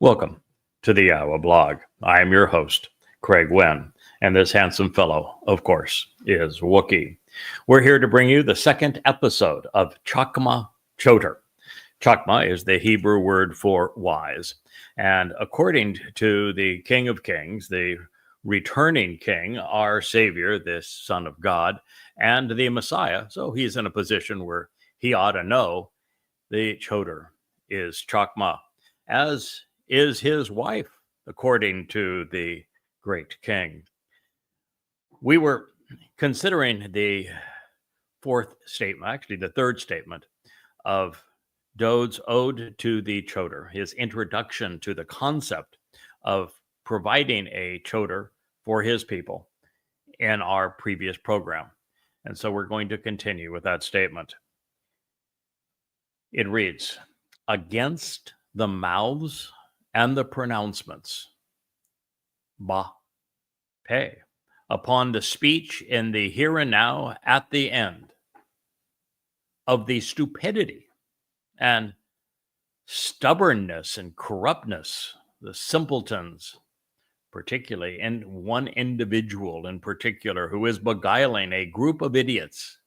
Welcome to the YAHOWah blog. I am your host, Craig Winn, and this handsome fellow, of course, is Wookiee. We're here to bring you the second episode of Chakmah, Choter. Chakmah is the Hebrew word for wise, and according to the King of Kings, the returning King, our Savior, this Son of God, and the Messiah, so he's in a position where he ought to know, the Choter is Chakmah, as is his wife, according to the great king. We were considering the fourth statement, actually the third statement of Dode's Ode to the Choter, his introduction to the concept of providing a Choter for his people in our previous program. And so we're going to continue with that statement. It reads, against the mouths and the pronouncements, pay, upon the speech in the here and now at the end of the stupidity and stubbornness and corruptness, the simpletons, particularly, and one individual in particular who is beguiling a group of idiots,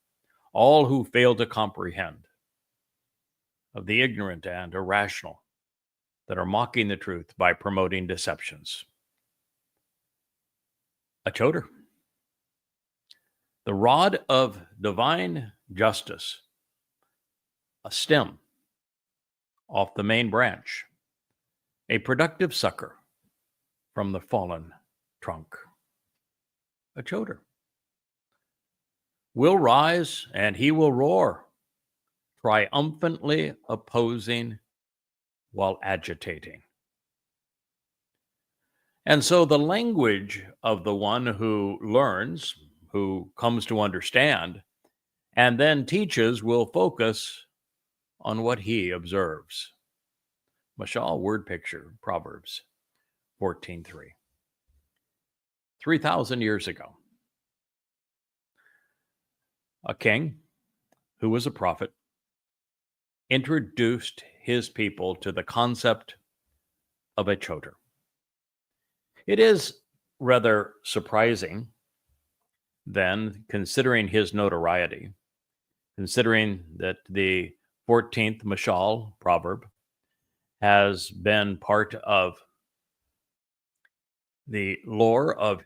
all who fail to comprehend, of the ignorant and irrational that are mocking the truth by promoting deceptions. A Choter, the rod of divine justice, a stem off the main branch, a productive sucker from the fallen trunk. A Choter will rise and he will roar, triumphantly opposing while agitating. And so the language of the one who learns, who comes to understand, and then teaches will focus on what he observes. Mashal, word picture, Proverbs 14:3. 3,000 years ago, a king who was a prophet introduced his people to the concept of a Choter. It is rather surprising, then, considering his notoriety, considering that the 14th Mashal proverb has been part of the lore of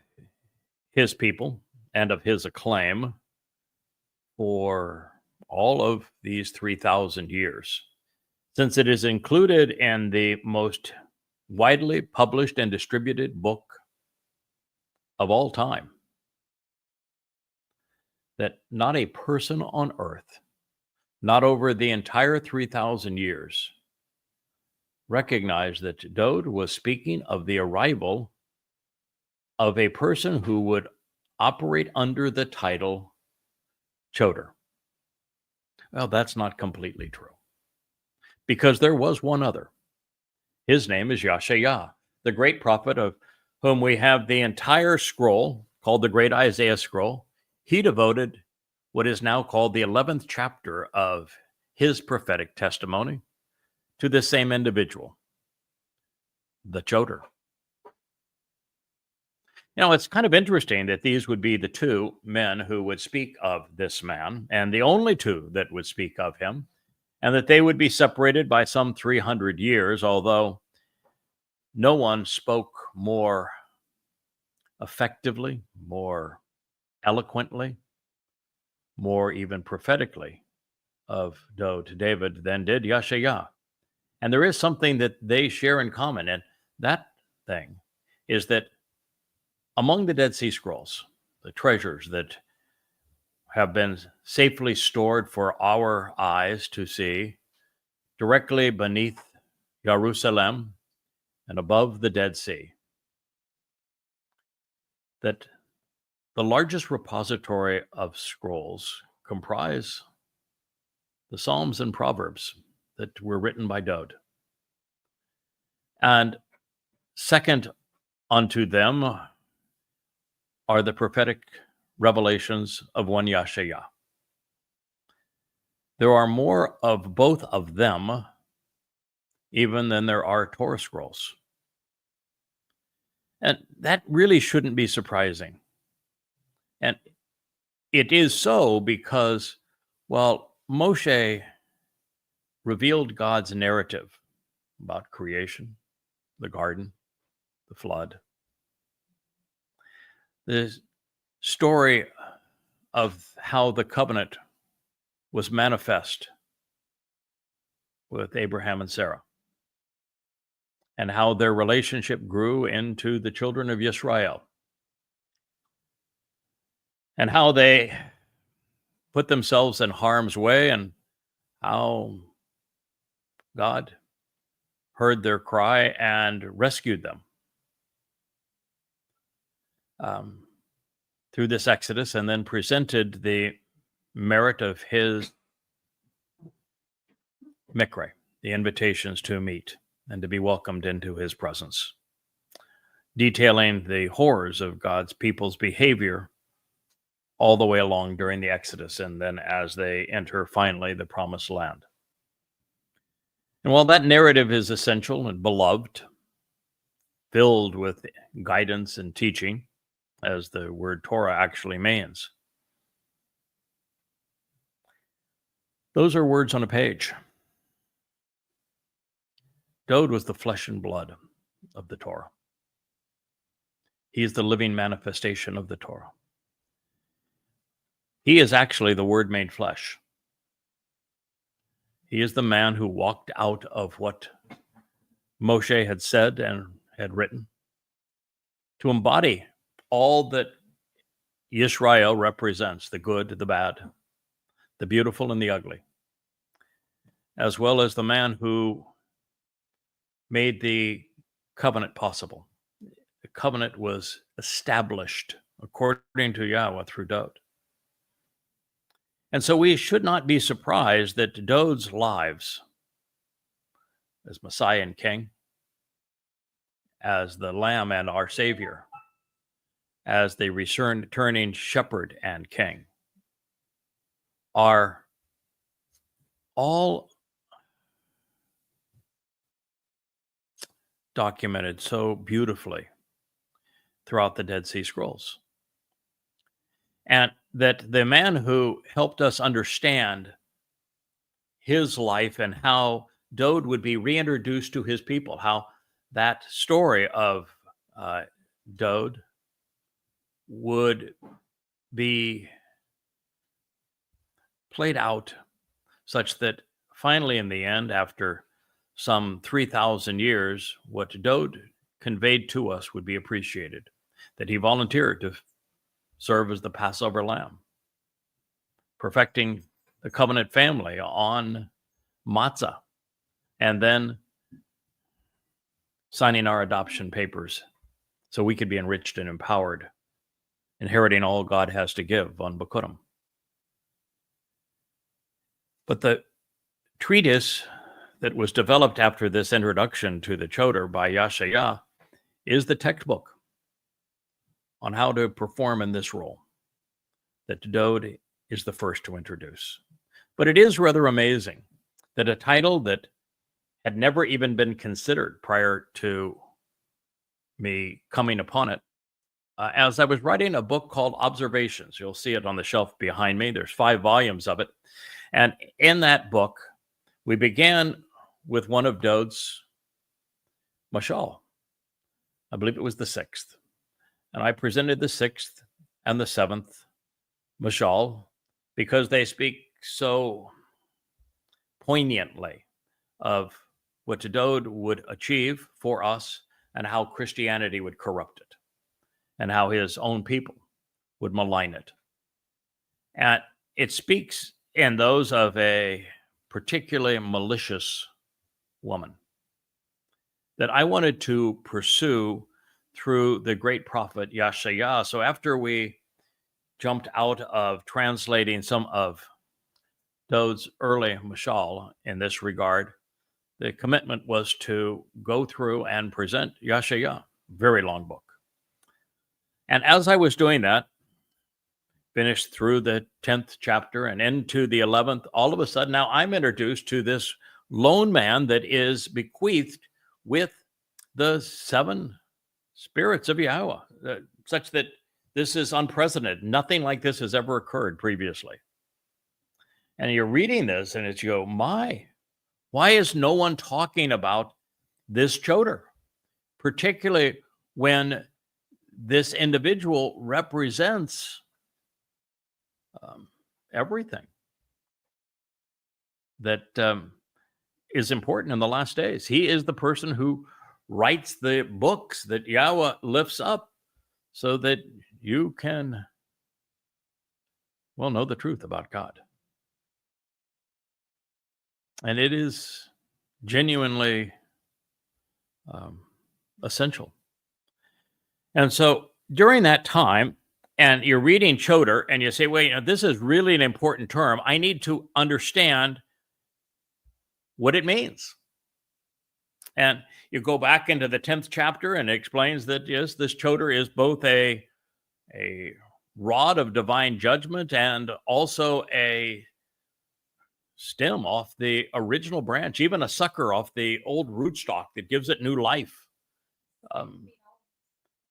his people and of his acclaim for all of these 3,000 years, since it is included in the most widely published and distributed book of all time, that not a person on earth, not over the entire 3,000 years, recognized that Dode was speaking of the arrival of a person who would operate under the title Choter. Well, that's not completely true, because there was one other. His name is Yahowah, the great prophet of whom we have the entire scroll called the Great Isaiah Scroll. He devoted what is now called the 11th chapter of his prophetic testimony to the same individual, the Choter. Now, it's kind of interesting that these would be the two men who would speak of this man, and the only two that would speak of him, and that they would be separated by some 300 years, although no one spoke more effectively, more eloquently, more even prophetically of David than did Yahowah. And there is something that they share in common, and that thing is that among the Dead Sea Scrolls, the treasures that have been safely stored for our eyes to see, directly beneath Jerusalem and above the Dead Sea, that the largest repository of scrolls comprise the Psalms and Proverbs that were written by Dode. And second unto them are the prophetic revelations of one Yahowah. There are more of both of them even than there are Torah scrolls. And that really shouldn't be surprising. And it is so because, well, Moshe revealed God's narrative about creation, the garden, the flood, the story of how the covenant was manifest with Abraham and Sarah, and how their relationship grew into the children of Israel, and how they put themselves in harm's way, and how God heard their cry and rescued them through this exodus, and then presented the merit of his mikre, the invitations to meet and to be welcomed into his presence, detailing the horrors of God's people's behavior all the way along during the exodus, and then as they enter finally the promised land. And while that narrative is essential and beloved, filled with guidance and teaching, as the word Torah actually means, those are words on a page. Dowd was the flesh and blood of the Torah. He is the living manifestation of the Torah. He is actually the Word made flesh. He is the man who walked out of what Moshe had said and had written to embody all that Israel represents, the good, the bad, the beautiful, and the ugly, as well as the man who made the covenant possible. The covenant was established according to Yahweh through Dowd. And so we should not be surprised that Dowd's lives as Messiah and King, as the Lamb and our Savior, as the returning Shepherd and King, are all documented so beautifully throughout the Dead Sea Scrolls. And that the man who helped us understand his life and how Dowd would be reintroduced to his people, how that story of Dowd would be played out such that finally in the end, after some 3,000 years, what Dowd conveyed to us would be appreciated, that he volunteered to serve as the Passover lamb, perfecting the covenant family on matzah, and then signing our adoption papers so we could be enriched and empowered, inheriting all God has to give on Bikurim. But the treatise that was developed after this introduction to the Choter by Yahowah is the textbook on how to perform in this role that Dowd is the first to introduce. But it is rather amazing that a title that had never even been considered prior to me coming upon it, as I was writing a book called Observations. You'll see it on the shelf behind me. There's 5 volumes of it. And in that book, we began with one of Dowd's mashal. I believe it was the 6th. And I presented the 6th and the 7th mashal because they speak so poignantly of what Dowd would achieve for us and how Christianity would corrupt it and how his own people would malign it. And it speaks in those of a particularly malicious woman that I wanted to pursue through the great prophet Yahowah. So after we jumped out of translating some of Dowd's early mashal in this regard, the commitment was to go through and present Yahowah, very long book. And as I was doing that, finished through the 10th chapter and into the 11th, all of a sudden now I'm introduced to this lone man that is bequeathed with the 7 spirits of Yahowah, such that this is unprecedented. Nothing like this has ever occurred previously. And you're reading this and it's, you go, why is no one talking about this Choter? Particularly when this individual represents everything that is important in the last days. He is the person who writes the books that Yahowah lifts up so that you can, know the truth about God. And it is genuinely essential. And so during that time, and you're reading Choter, and you say, wait, this is really an important term. I need to understand what it means. And you go back into the 10th chapter, and it explains that, yes, this Choter is both a rod of divine judgment and also a stem off the original branch, even a sucker off the old rootstock that gives it new life.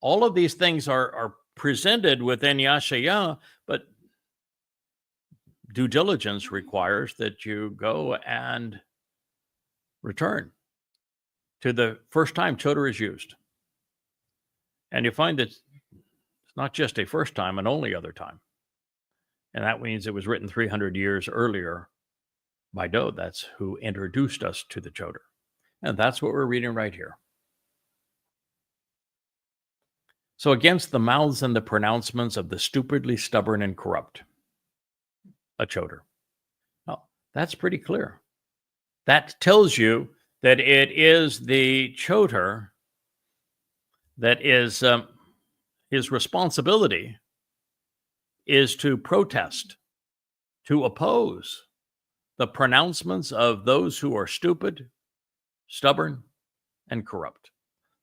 All of these things are presented within Yashayah, but due diligence requires that you go and return to the first time Choter is used. And you find that it's not just a first time, an only other time. And that means it was written 300 years earlier by Dode. That's who introduced us to the Choter. And that's what we're reading right here. So against the mouths and the pronouncements of the stupidly stubborn and corrupt, a Choter. Now, that's pretty clear. That tells you that it is the Choter that is his responsibility is to protest, to oppose the pronouncements of those who are stupid, stubborn, and corrupt,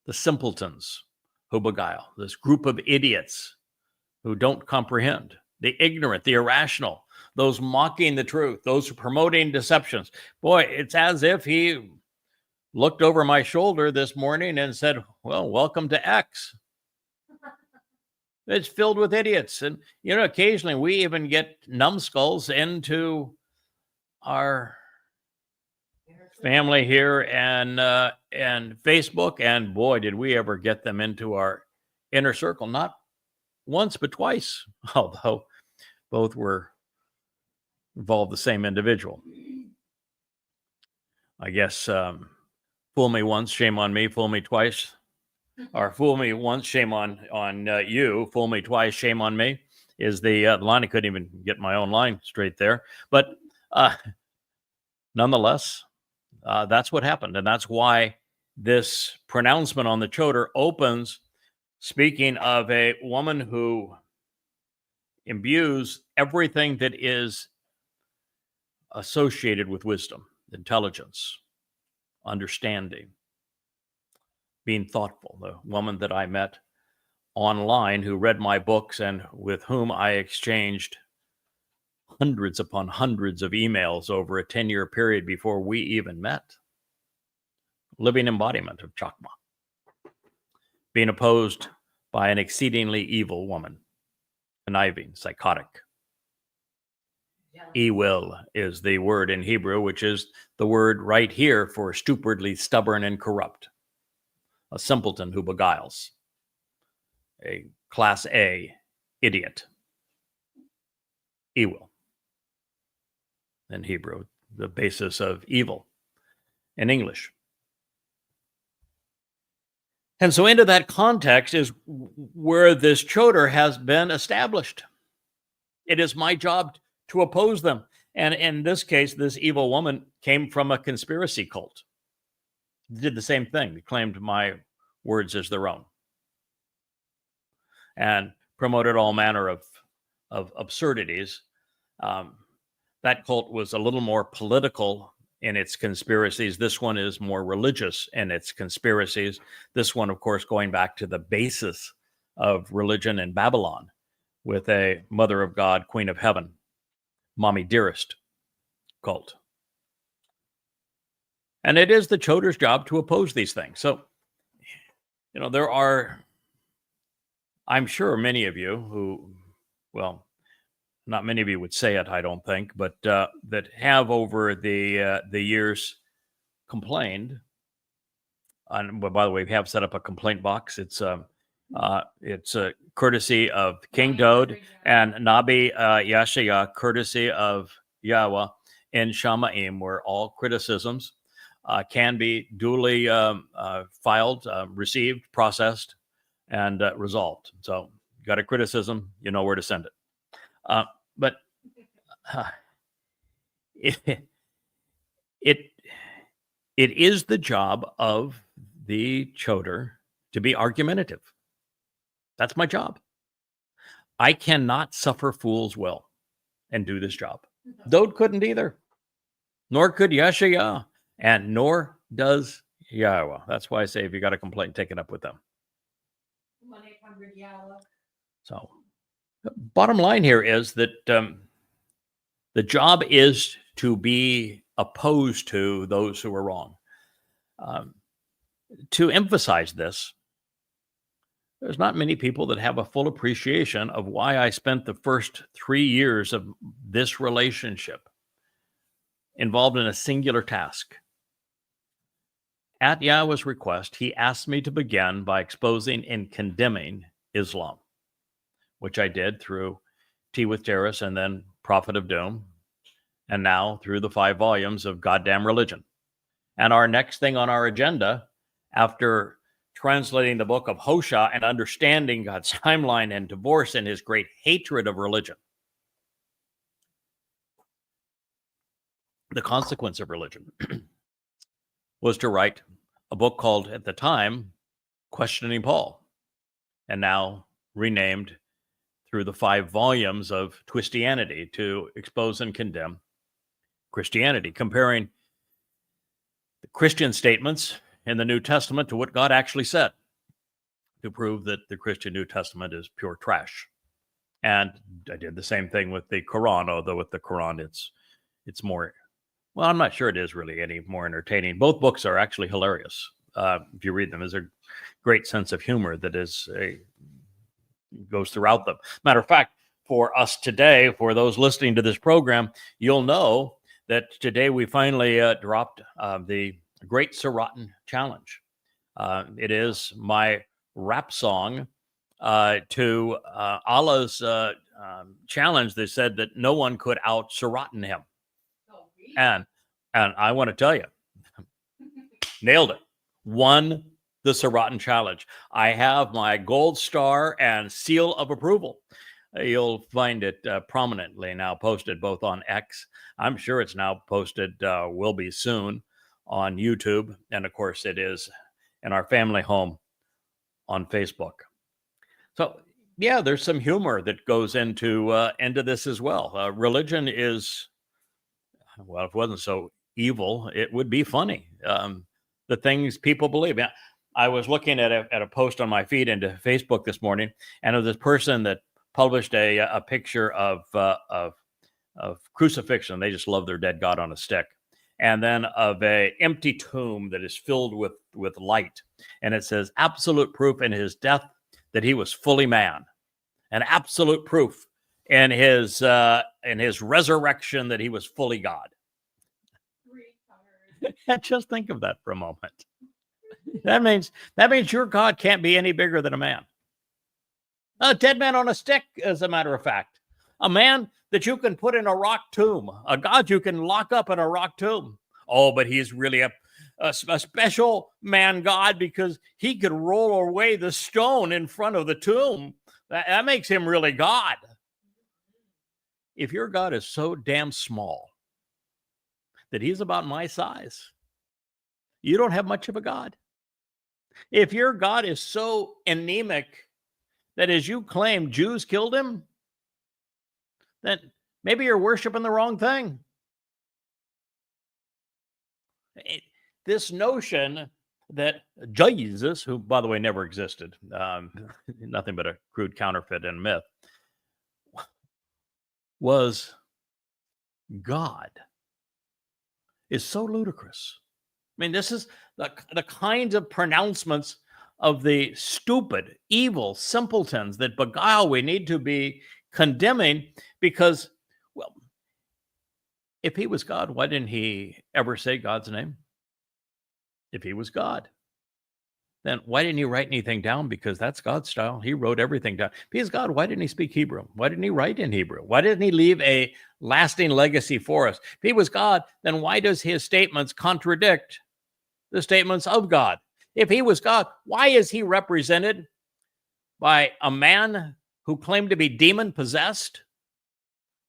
the simpletons who beguile, this group of idiots who don't comprehend, the ignorant, the irrational, those mocking the truth, those promoting deceptions. Boy, it's as if he looked over my shoulder this morning and said, well, welcome to X. It's filled with idiots. And, occasionally we even get numbskulls into our family here and Facebook. And boy, did we ever get them into our inner circle. Not once, but twice, although both were involved the same individual. I guess fool me once, shame on me, fool me twice. Or fool me once, shame on you, fool me twice, shame on me is the line. I couldn't even get my own line straight there. But nonetheless, that's what happened. And that's why this pronouncement on the Choter opens speaking of a woman who imbues everything that is associated with wisdom, intelligence, understanding, being thoughtful. The woman that I met online who read my books and with whom I exchanged hundreds upon hundreds of emails over a 10-year period before we even met. Living embodiment of Chakmah. Being opposed by an exceedingly evil woman, conniving, psychotic. Ewil is the word in Hebrew, which is the word right here for stupidly stubborn and corrupt. A simpleton who beguiles. A class A idiot. Ewil. In Hebrew, the basis of evil in English. And so into that context is where this Choter has been established. It is my job to oppose them. And in this case, this evil woman came from a conspiracy cult. Did the same thing. They claimed my words as their own. And promoted all manner of absurdities. That cult was a little more political in its conspiracies. This one is more religious in its conspiracies. This one, of course, going back to the basis of religion in Babylon with a Mother of God, Queen of Heaven, Mommy Dearest cult. And it is the Choter's job to oppose these things. So, there are I'm sure many of you who, well, not many of you would say it, I don't think, but that have over the years complained. Well, by the way, we have set up a complaint box. It's courtesy of King Dode and Nabi Yashaya, courtesy of Yahweh in Shamaim, where all criticisms can be duly filed, received, processed, and resolved. So, got a criticism, you know where to send it. But it is the job of the Choter to be argumentative. That's my job. I cannot suffer fool's will and do this job. Dode couldn't either, nor could Yashaya, and nor does Yahowah. That's why I say if you got a complaint, take it up with them. 1-800-YAHOWAH. So, the bottom line here is that the job is to be opposed to those who are wrong. To emphasize this, there's not many people that have a full appreciation of why I spent the first 3 years of this relationship involved in a singular task. At Yahweh's request, he asked me to begin by exposing and condemning Islam, which I did through Tea with Terrorists and then Prophet of Doom, and now through the 5 volumes of Goddamn Religion. And our next thing on our agenda, after translating the book of Hosea and understanding God's timeline and divorce and his great hatred of religion, the consequence of religion, was to write a book called, at the time, Questioning Paul, and now renamed through the 5 volumes of Twistianity, to expose and condemn Christianity, comparing the Christian statements in the New Testament to what God actually said, to prove that the Christian New Testament is pure trash. And I did the same thing with the Quran, although with the Quran it's more, well, I'm not sure it is really any more entertaining. Both books are actually hilarious. If you read them, there's a great sense of humor that goes throughout them. Matter of fact, for us today, for those listening to this program, you'll know that today we finally dropped the Great Siratan Challenge. It is my rap song to Allah's challenge. They said that no one could out Siratan him. Oh, really? And I want to tell you, nailed it. Won the Siratan Challenge. I have my gold star and seal of approval. You'll find it prominently now posted both on X. I'm sure it's now posted, will be soon, on YouTube. And of course, it is in our family home on Facebook. So, yeah, there's some humor that goes into this as well. Religion is, well, if it wasn't so evil, it would be funny. The things people believe. I was looking at a post on my feed into Facebook this morning, and of this person that published a picture of crucifixion. They just love their dead God on a stick. And then of a empty tomb that is filled with light. And it says, absolute proof in his death that he was fully man. And absolute proof in his resurrection that he was fully God. Just think of that for a moment. That means your God can't be any bigger than a man. A dead man on a stick, as a matter of fact. A man that you can put in a rock tomb. A God you can lock up in a rock tomb. Oh, but he's really a special man God because he could roll away the stone in front of the tomb. That makes him really God. If your God is so damn small that he's about my size, you don't have much of a God. If your God is so anemic that, as you claim, Jews killed him, then maybe you're worshiping the wrong thing. This notion that Jesus, who, by the way, never existed, nothing but a crude counterfeit and myth, was God, is so ludicrous. I mean, this is the kinds of pronouncements of the stupid, evil simpletons that beguile we need to be condemning because, well, if he was God, why didn't he ever say God's name? If he was God, then why didn't he write anything down? Because that's God's style. He wrote everything down. If he's God, why didn't he speak Hebrew? Why didn't he write in Hebrew? Why didn't he leave a lasting legacy for us? If he was God, then why does his statements contradict the statements of God? If he was God, why is he represented by a man who claimed to be demon possessed,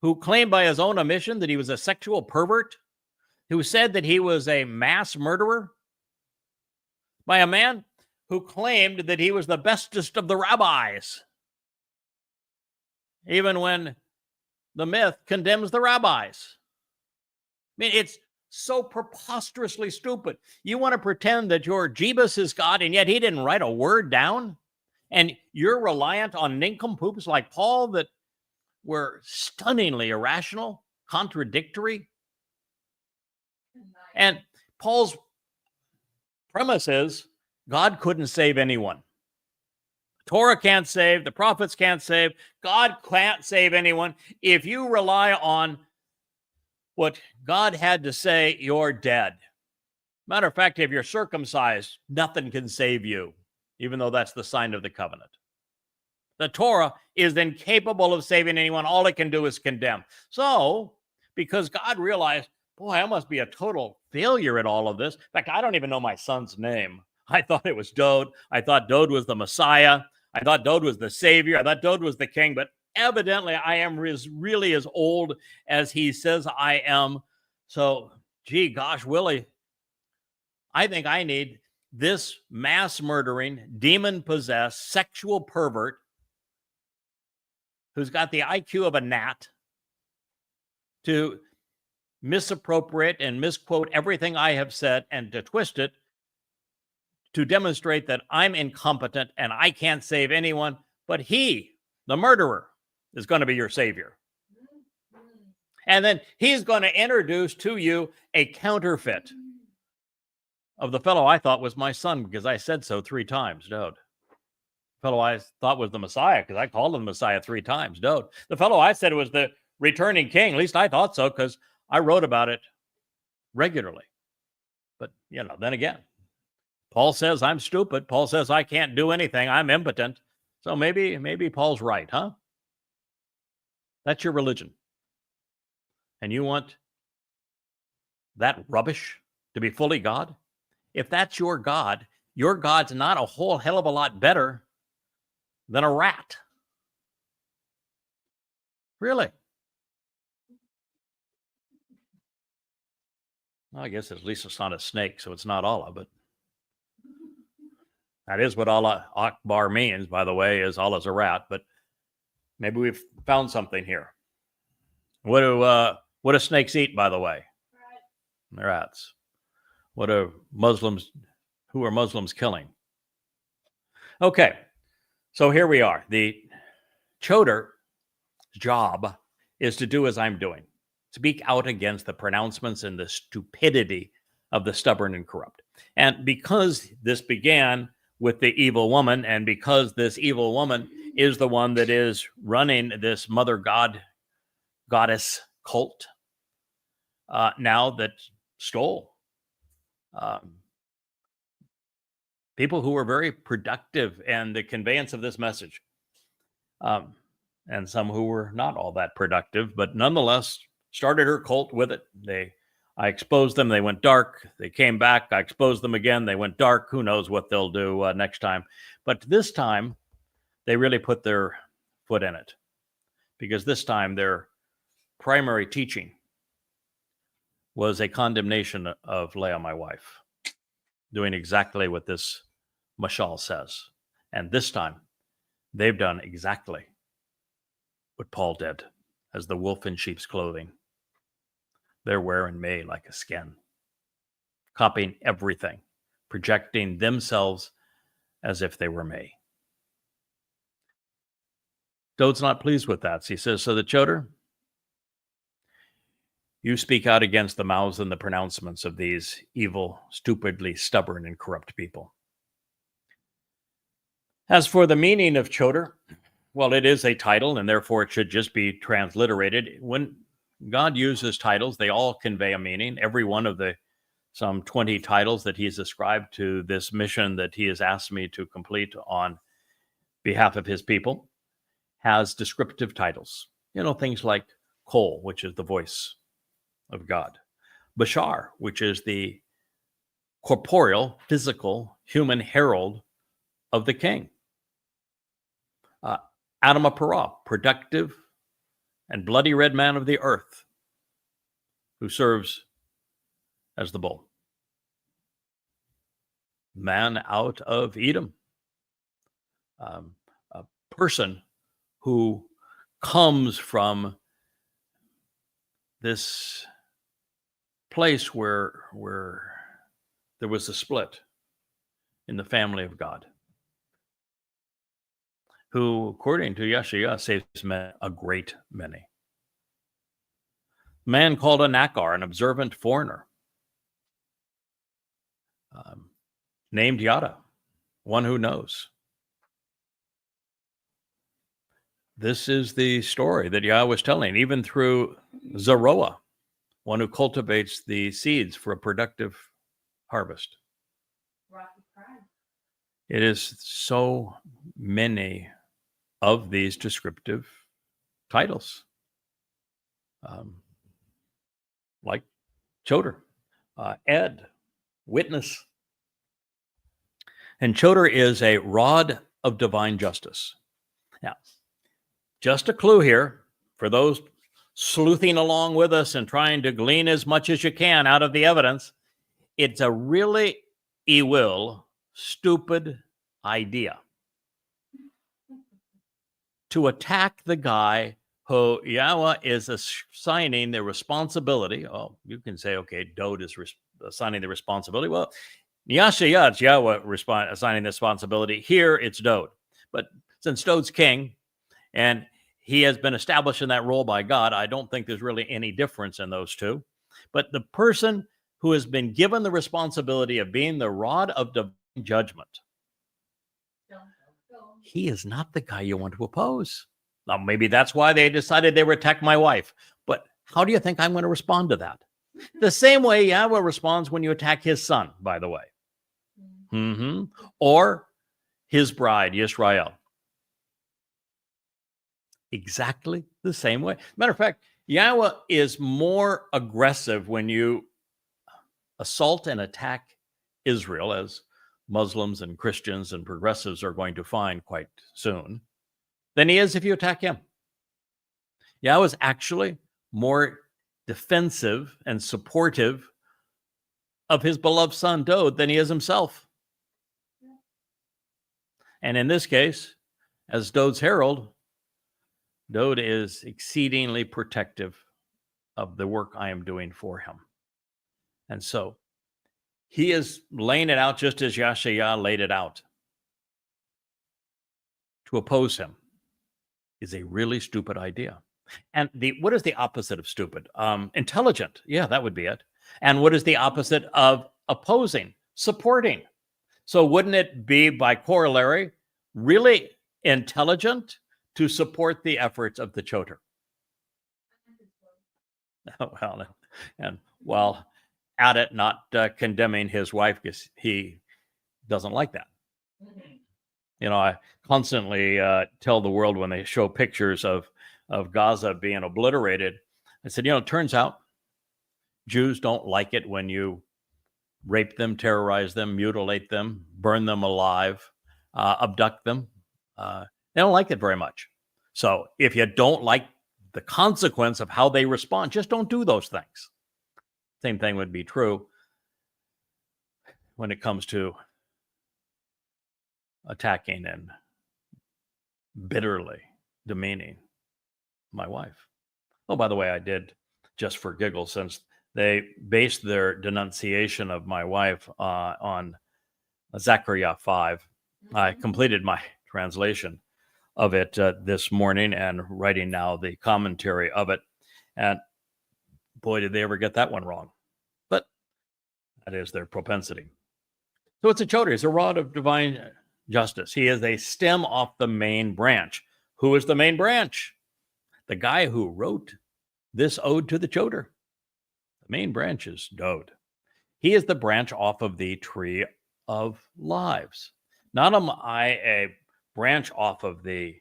who claimed by his own admission that he was a sexual pervert, who said that he was a mass murderer, by a man who claimed that he was the bestest of the rabbis, even when the myth condemns the rabbis? I mean, it's so preposterously stupid. You want to pretend that your Jeebus is God, and yet he didn't write a word down? And you're reliant on nincompoops like Paul that were stunningly irrational, contradictory? And Paul's premise is God couldn't save anyone. Torah can't save, the prophets can't save, God can't save anyone. If you rely on what God had to say, you're dead. Matter of fact, if you're circumcised, nothing can save you, even though that's the sign of the covenant. The Torah is incapable of saving anyone. All it can do is condemn. So, because God realized, boy, I must be a total failure at all of this. In fact, I don't even know my son's name. I thought it was Dode. I thought Dode was the Messiah. I thought Dode was the Savior. I thought Dode was the king. But evidently, I am really as old as he says I am. So, gee, gosh, Willie, I think I need this mass murdering, demon possessed, sexual pervert who's got the IQ of a gnat to misappropriate and misquote everything I have said and to twist it to demonstrate that I'm incompetent and I can't save anyone, but he, the murderer, is going to be your savior. And then he's going to introduce to you a counterfeit of the fellow I thought was my son because I said so 3 times, Dode. The fellow I thought was the Messiah because I called him the Messiah 3 times, Dode. The fellow I said was the returning king, at least I thought so because I wrote about it regularly. But, then again, Paul says I'm stupid. Paul says I can't do anything. I'm impotent. So maybe Paul's right, huh? That's your religion. And you want that rubbish to be fully God? If that's your God's not a whole hell of a lot better than a rat. Really? Well, I guess at least it's not a snake, so it's not Allah, but that is what Allah Akbar means, by the way, is Allah's a rat, but maybe we've found something here. What do snakes eat, by the way? Rats. What are Muslims, who are Muslims killing? Okay, so here we are. The Choter's job is to do as I'm doing. Speak out against the pronouncements and the stupidity of the stubborn and corrupt. And because this began with the evil woman, and because this evil woman is the one that is running this mother goddess cult now that stole people who were very productive in the conveyance of this message, and some who were not all that productive, but nonetheless started her cult with it. I exposed them. They went dark. They came back. I exposed them again. They went dark. Who knows what they'll do next time. But this time, they really put their foot in it. Because this time, their primary teaching was a condemnation of Leah, my wife, doing exactly what this mashal says. And this time, they've done exactly what Paul did as the wolf in sheep's clothing. They're wearing me like a skin, copying everything, projecting themselves as if they were me. Dode's not pleased with that. So he says, so the Choter, you speak out against the mouths and the pronouncements of these evil, stupidly stubborn and corrupt people. As for the meaning of Choter, well, it is a title, and therefore it should just be transliterated. When God uses titles, they all convey a meaning. Every one of the some 20 titles that he's ascribed to this mission that he has asked me to complete on behalf of his people has descriptive titles. Things like Kol, which is the voice of God. Bashar, which is the corporeal, physical, human herald of the king. Adama Parah, productive and bloody red man of the earth, who serves as the bull. Man out of Edom, a person who comes from this place where there was a split in the family of God, who, according to Yeshua, saves a great many. Man called a Nakar, an observant foreigner, named Yada, one who knows. This is the story that Yahweh was telling, even through Zeroah, one who cultivates the seeds for a productive harvest. It is so many of these descriptive titles, like Choter, Ed, witness. And Choter is a rod of divine justice. Now, just a clue here for those sleuthing along with us and trying to glean as much as you can out of the evidence. It's a really stupid idea to attack the guy who Yahweh is assigning the responsibility. Oh, you can say, okay, Dode is assigning the responsibility. Well, Yahshua, it's Yahweh assigning the responsibility. Here, it's Dode. But since Dode's king, and he has been established in that role by God, I don't think there's really any difference in those two. But the person who has been given the responsibility of being the rod of divine judgment, he is not the guy you want to oppose. Now, maybe that's why they decided they would attack my wife. But how do you think I'm going to respond to that? The same way Yahweh responds when you attack his son, by the way. Or his bride, Yisrael. Exactly the same way. Matter of fact, Yahweh is more aggressive when you assault and attack Israel, as Muslims and Christians and progressives are going to find quite soon, than he is if you attack him. Yahweh is actually more defensive and supportive of his beloved son, Dode, than he is himself. And in this case, as Dode's herald, Dode is exceedingly protective of the work I am doing for him. And so he is laying it out just as Yahshua laid it out. To oppose him is a really stupid idea. And what is the opposite of stupid? Intelligent. Yeah, that would be it. And what is the opposite of opposing? Supporting. So wouldn't it be, by corollary, really intelligent to support the efforts of the Choter? Well, and while at it, not condemning his wife because he doesn't like that. I constantly tell the world when they show pictures of Gaza being obliterated, I said, it turns out Jews don't like it when you rape them, terrorize them, mutilate them, burn them alive, abduct them. They don't like it very much. So if you don't like the consequence of how they respond, just don't do those things. Same thing would be true when it comes to attacking and bitterly demeaning my wife. Oh, by the way, I did, just for giggles, since they based their denunciation of my wife on Zechariah 5. I completed my translation of it this morning and writing now the commentary of it. And boy, did they ever get that one wrong. But that is their propensity. So it's a Choter. It's a rod of divine justice. He is a stem off the main branch. Who is the main branch? The guy who wrote this ode to the Choter. The main branch is Dode. He is the branch off of the tree of lives. Not am I a branch off of the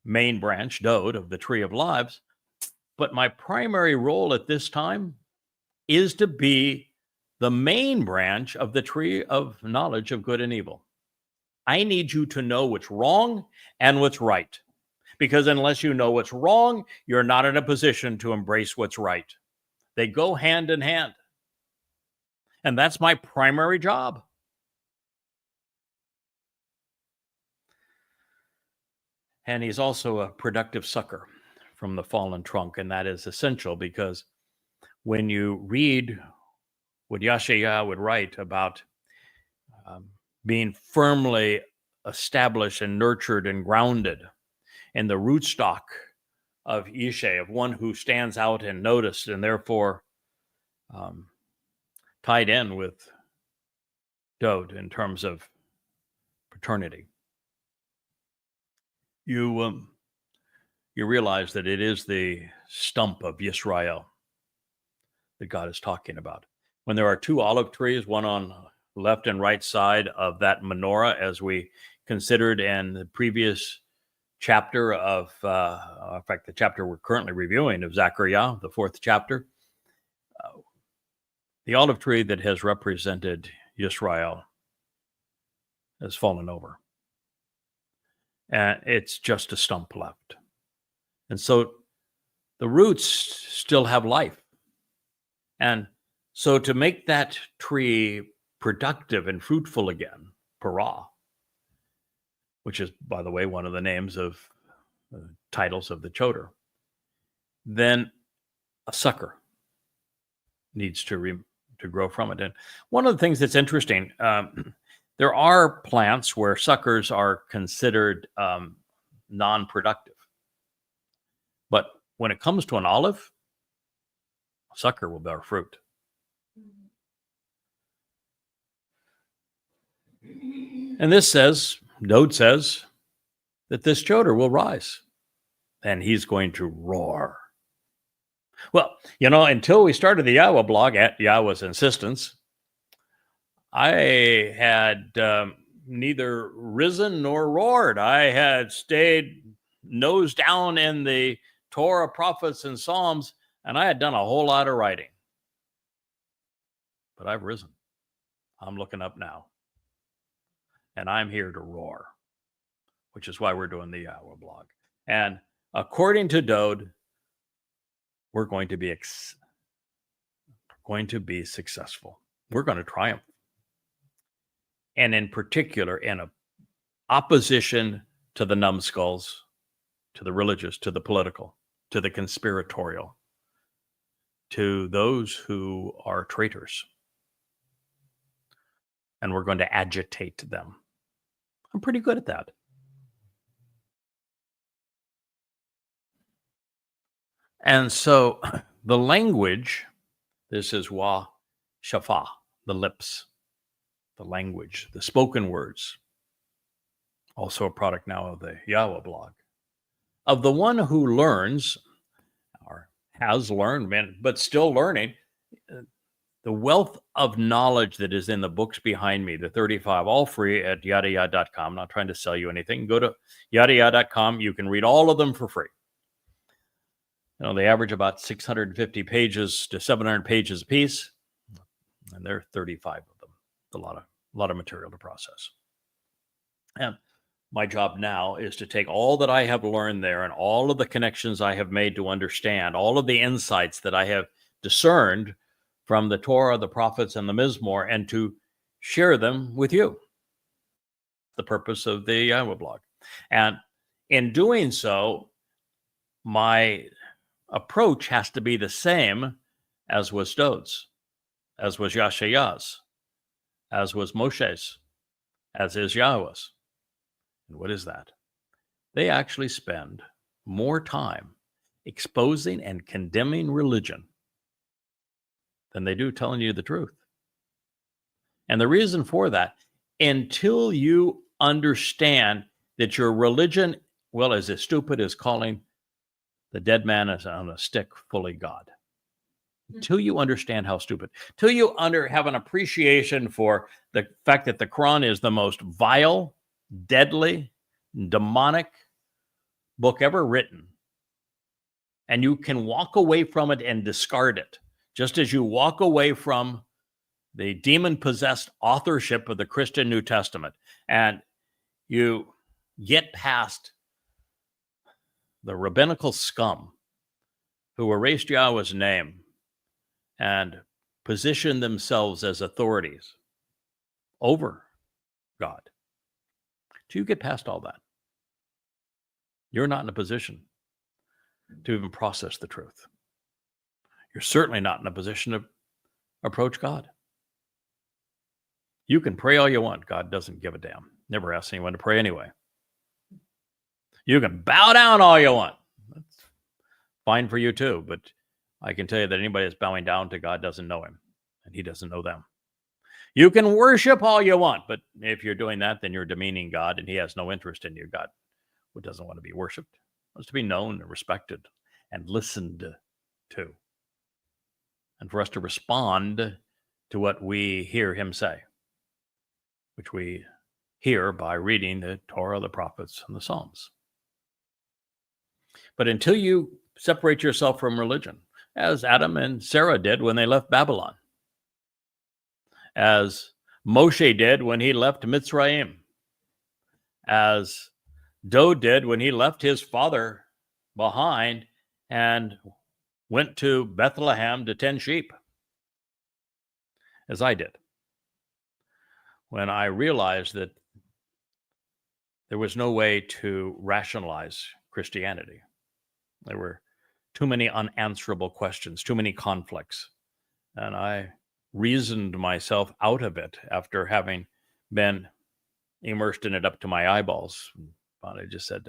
main branch, Dode, of the tree of lives, but my primary role at this time is to be the main branch of the tree of knowledge of good and evil. I need you to know what's wrong and what's right, because unless you know what's wrong, you're not in a position to embrace what's right. They go hand in hand. And that's my primary job. And he's also a productive sucker from the fallen trunk. And that is essential because when you read what Yahowah would write about being firmly established and nurtured and grounded in the rootstock of Ishe, of one who stands out and noticed and therefore tied in with Dode in terms of paternity. You realize that it is the stump of Yisrael that God is talking about. When there are two olive trees, one on left and right side of that menorah, as we considered in the previous chapter of, in fact, the chapter we're currently reviewing of Zechariah, the 4th chapter, the olive tree that has represented Yisrael has fallen over. And it's just a stump left. And so the roots still have life. And so to make that tree productive and fruitful again, Parah, which is, by the way, one of the names of titles of the Choter, then a sucker needs to grow from it. And one of the things that's interesting, there are plants where suckers are considered non-productive. But when it comes to an olive, a sucker will bear fruit. And this says, Dode says, that this Choter will rise and he's going to roar. Well, until we started the YAHOWah blog at YAHOWAH's insistence, I had neither risen nor roared. I had stayed nose down in the Torah, prophets, and Psalms, and I had done a whole lot of writing. But I've risen. I'm looking up now. And I'm here to roar, which is why we're doing the YAHOWah blog. And according to Dode, we're going to be successful. We're going to triumph. And in particular, in opposition to the numbskulls, to the religious, to the political, to the conspiratorial, to those who are traitors. And we're going to agitate them. I'm pretty good at that. And so the language, this is Shafah, the lips, the language, the spoken words, also a product now of the YAHOWah blog, of the one who learns, or has learned, but still learning, the wealth of knowledge that is in the books behind me, the 35, all free at YadaYah.com. I'm not trying to sell you anything. Go to YadaYah.com. You can read all of them for free. They average about 650 pages to 700 pages a piece, and there are 35 of them. A lot of material to process. And my job now is to take all that I have learned there and all of the connections I have made to understand, all of the insights that I have discerned from the Torah, the prophets, and the Mizmor, and to share them with you. The purpose of the YAHOWah blog. And in doing so, my approach has to be the same as was Dode's, as was Yahowah's, as was Moshe's, as is Yahowah's. And what is that? They actually spend more time exposing and condemning religion than they do telling you the truth. And the reason for that until you understand that your religion, well, is as stupid as calling the dead man on a stick fully God. Until you understand how stupid, till you have an appreciation for the fact that the Quran is the most vile, deadly, demonic book ever written, and you can walk away from it and discard it, just as you walk away from the demon-possessed authorship of the Christian New Testament, and you get past the rabbinical scum who erased Yahweh's name and positioned themselves as authorities over God. Till you get past all that, you're not in a position to even process the truth. You're certainly not in a position to approach God. You can pray all you want. God doesn't give a damn. Never asks anyone to pray anyway. You can bow down all you want. That's fine for you too, but I can tell you that anybody that's bowing down to God doesn't know him, and he doesn't know them. You can worship all you want, but if you're doing that, then you're demeaning God, and he has no interest in you. God who doesn't want to be worshipped, wants to be known and respected and listened to, and for us to respond to what we hear him say, which we hear by reading the Torah, the prophets, and the Psalms. But until you separate yourself from religion, as Adam and Sarah did when they left Babylon, as Moshe did when he left Mitzrayim, as Doe did when he left his father behind and went to Bethlehem to tend sheep, as I did, when I realized that there was no way to rationalize Christianity. There were too many unanswerable questions, too many conflicts. And I reasoned myself out of it after having been immersed in it up to my eyeballs. I just said,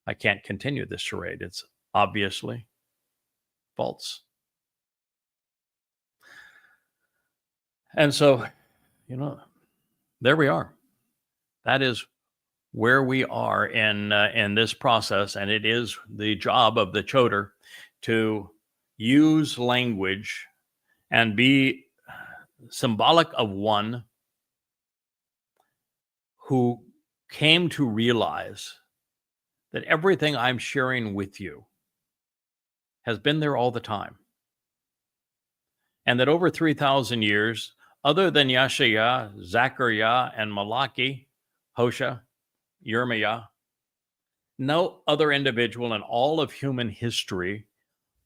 I can't continue this charade. It's obviously false. And so, there we are. That is where we are in this process, and it is the job of the Choter to use language and be symbolic of one who came to realize that everything I'm sharing with you has been there all the time, and that over 3,000 years, other than Yeshaya, Zechariah, and Malachi, Hosea, Yirmiah, no other individual in all of human history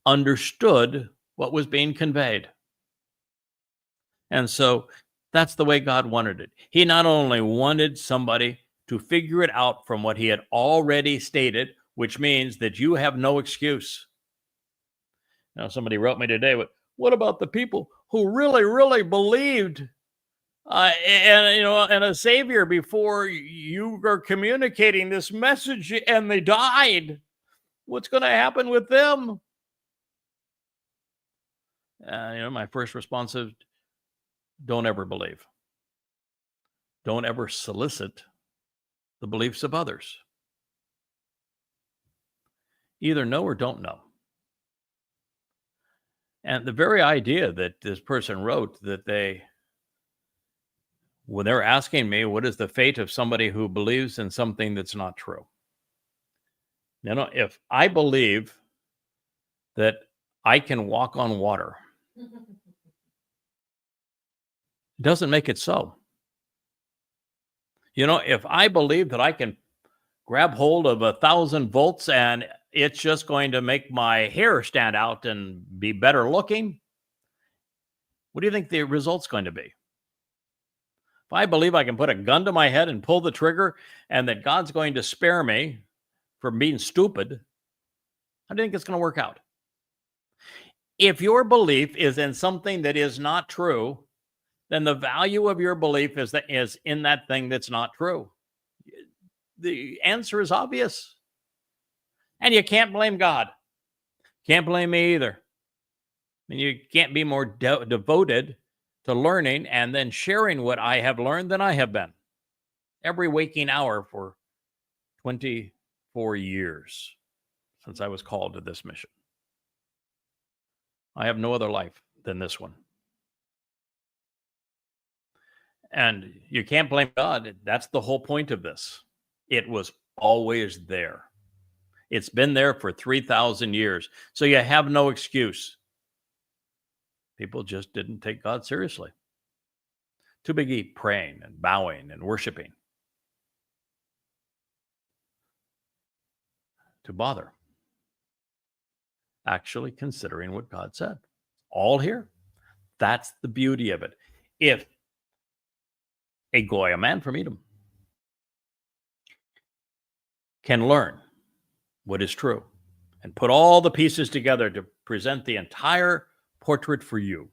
understood what was being conveyed. And so that's the way God wanted it. He not only wanted somebody to figure it out from what he had already stated, which means that you have no excuse. Somebody wrote me today, what about the people who really, really believed and a savior before you were communicating this message and they died? What's going to happen with them? My first response is, don't ever believe. Don't ever solicit the beliefs of others. Either know or don't know. And the very idea that this person wrote that when they're asking me, what is the fate of somebody who believes in something that's not true? If I believe that I can walk on water, it doesn't make it so. If I believe that I can grab hold of 1,000 volts and it's just going to make my hair stand out and be better looking, what do you think the result's going to be? If I believe I can put a gun to my head and pull the trigger and that God's going to spare me from being stupid, how do you think it's going to work out? If your belief is in something that is not true, then the value of your belief is in that thing that's not true. The answer is obvious. And you can't blame God. Can't blame me either. You can't be more devoted to learning and then sharing what I have learned than I have been. every waking hour for 24 years since I was called to this mission. I have no other life than this one. And you can't blame God. That's the whole point of this. It was always there. It's been there for 3,000 years. So you have no excuse. People just didn't take God seriously. Too busy praying and bowing and worshiping to bother actually considering what God said. All here. That's the beauty of it. If a goy, a man from Edom, can learn what is true and put all the pieces together to present the entire portrait for you,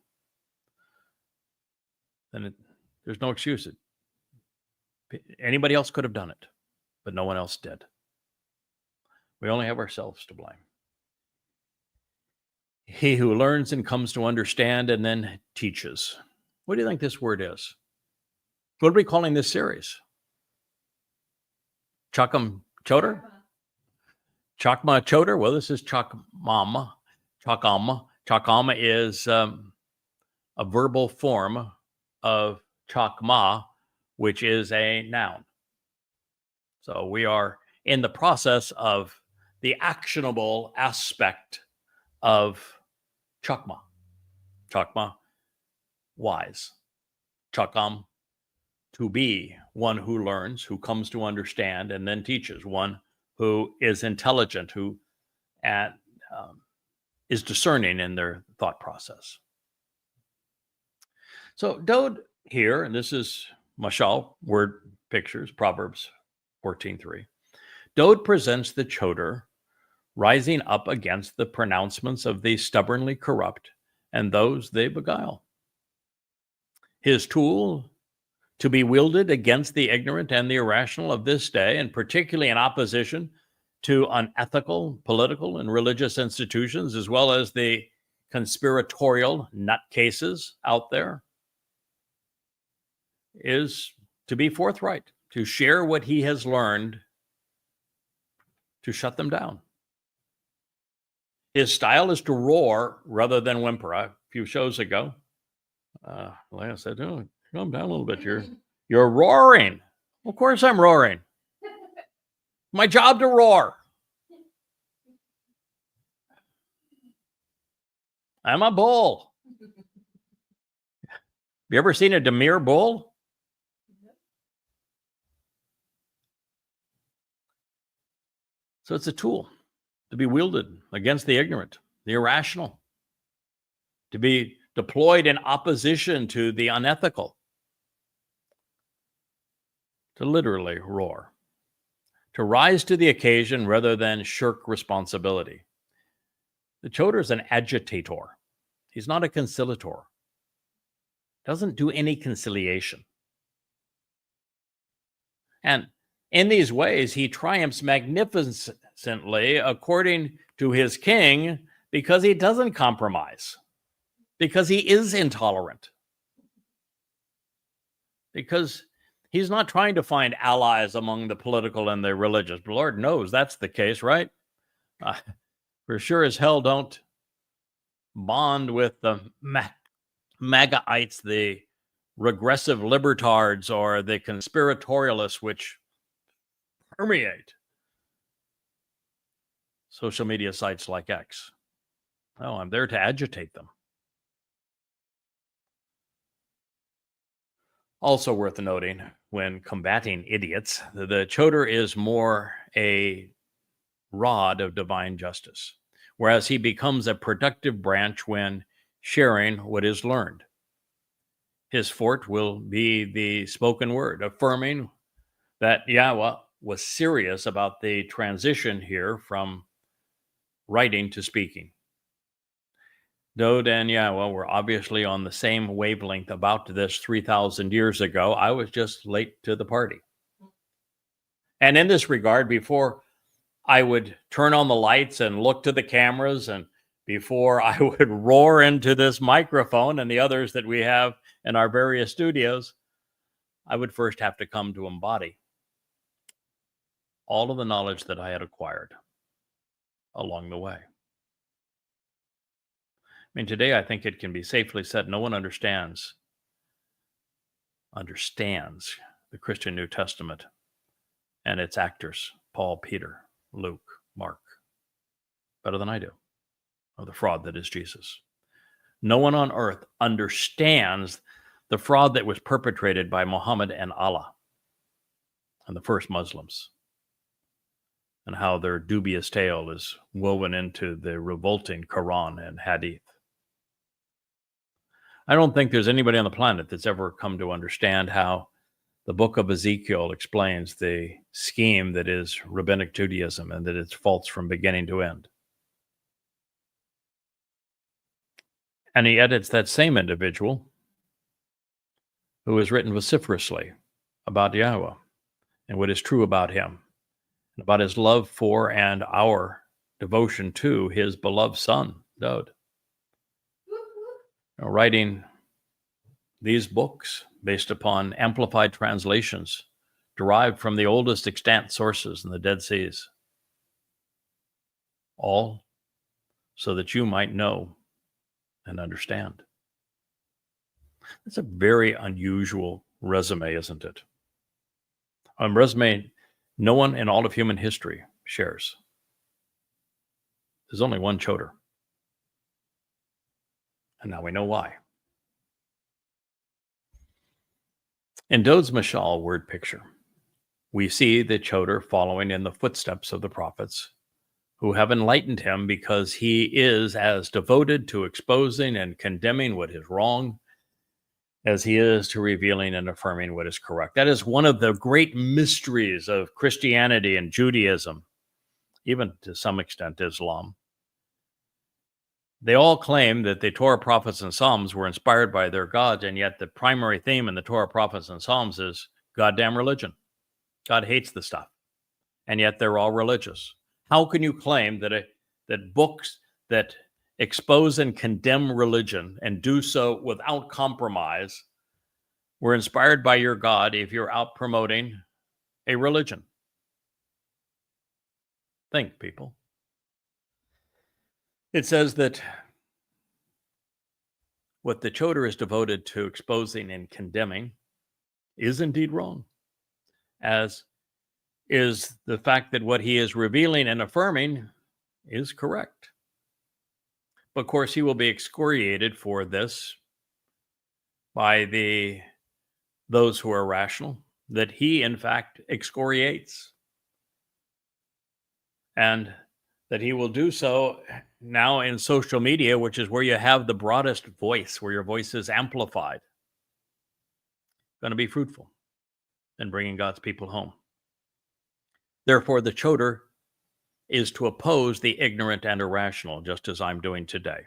then there's no excuse. Anybody else could have done it, but no one else did. We only have ourselves to blame. He who learns and comes to understand and then teaches. What do you think this word is? What are we calling this series? Choter? Chakmah, Choter? Well, this is Chakmah. Chakmah is a verbal form of Chakmah, which is a noun. So we are in the process of the actionable aspect of Chakmah. Chakmah, wise. Chakam, to be, one who learns, who comes to understand, and then teaches, one who is intelligent, who is discerning in their thought process. So Dode here, and this is Mashal, word pictures, Proverbs 14:3. Dode presents the Choter rising up against the pronouncements of the stubbornly corrupt and those they beguile. His tool to be wielded against the ignorant and the irrational of this day, and particularly in opposition to unethical political and religious institutions, as well as the conspiratorial nutcases out there, is to be forthright, to share what he has learned, to shut them down. His style is to roar rather than whimper. A few shows ago, Leah said, "Oh, calm down a little bit. You're roaring." Of course I'm roaring. My job to roar. I'm a bull. Have you ever seen a demure bull? So it's a tool to be wielded against the ignorant, the irrational, to be deployed in opposition to the unethical, to literally roar, to rise to the occasion rather than shirk responsibility. The Choter is an agitator. He's not a conciliator. Doesn't do any conciliation. And in these ways, he triumphs magnificently according to his king because he doesn't compromise, because he is intolerant, because he's not trying to find allies among the political and the religious. The Lord knows that's the case, right? For sure as hell don't bond with the MAGAites, the regressive libertards, or the conspiratorialists which permeate social media sites like X. Oh, I'm there to agitate them. Also worth noting, when combating idiots, the Choter is more a rod of divine justice, whereas he becomes a productive branch when sharing what is learned. His fort will be the spoken word, affirming that Yahweh was serious about the transition here from writing to speaking. Dode and Yahowah were obviously on the same wavelength about this 3,000 years ago. I was just late to the party. And in this regard, before I would turn on the lights and look to the cameras, and before I would roar into this microphone and the others that we have in our various studios, I would first have to come to embody all of the knowledge that I had acquired along the way. I mean, today I think it can be safely said no one understands the Christian New Testament and its actors, Paul, Peter, Luke, Mark, better than I do, or the fraud that is Jesus. No one on earth understands the fraud that was perpetrated by Muhammad and Allah and the first Muslims, and how their dubious tale is woven into the revolting Quran and Hadith. I don't think there's anybody on the planet that's ever come to understand how the book of Ezekiel explains the scheme that is rabbinic Judaism and that it's false from beginning to end. And he edits that same individual who has written vociferously about Yahowah and what is true about him, and about his love for and our devotion to his beloved son, Dowd. Writing these books based upon amplified translations derived from the oldest extant sources in the Dead Seas, all so that you might know and understand. It's a very unusual resume, isn't it? A resume no one in all of human history shares. There's only one Choter. And now we know why. In Dowd's Mashal word picture, we see the Choter following in the footsteps of the prophets who have enlightened him, because he is as devoted to exposing and condemning what is wrong as he is to revealing and affirming what is correct. That is one of the great mysteries of Christianity and Judaism, even to some extent Islam. They all claim that the Torah, prophets, and Psalms were inspired by their gods, and yet the primary theme in the Torah, prophets, and Psalms is goddamn religion. God hates the stuff, and yet they're all religious. How can you claim that books that expose and condemn religion and do so without compromise were inspired by your God if you're out promoting a religion? Think, people. It says that what the Choter is devoted to exposing and condemning is indeed wrong, as is the fact that what he is revealing and affirming is correct. But of course, he will be excoriated for this by those who are rational, that he, in fact, excoriates. And that he will do so now in social media, which is where you have the broadest voice, where your voice is amplified. Going to be fruitful in bringing God's people home. Therefore, the Choter is to oppose the ignorant and irrational, just as I'm doing today.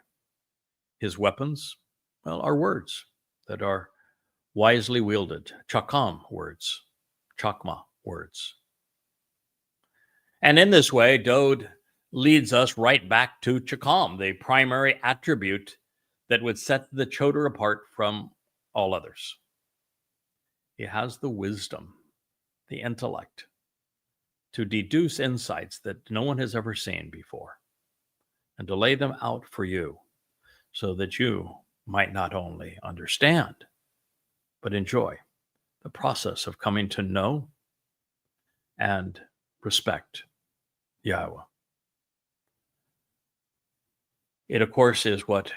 His weapons, well, are words that are wisely wielded, Chakmah words, Chakmah words. And in this way, Dowd leads us right back to Chakmah, the primary attribute that would set the Choter apart from all others. He has the wisdom, the intellect, to deduce insights that no one has ever seen before, and to lay them out for you so that you might not only understand, but enjoy the process of coming to know and respect Yahowah. It, of course, is what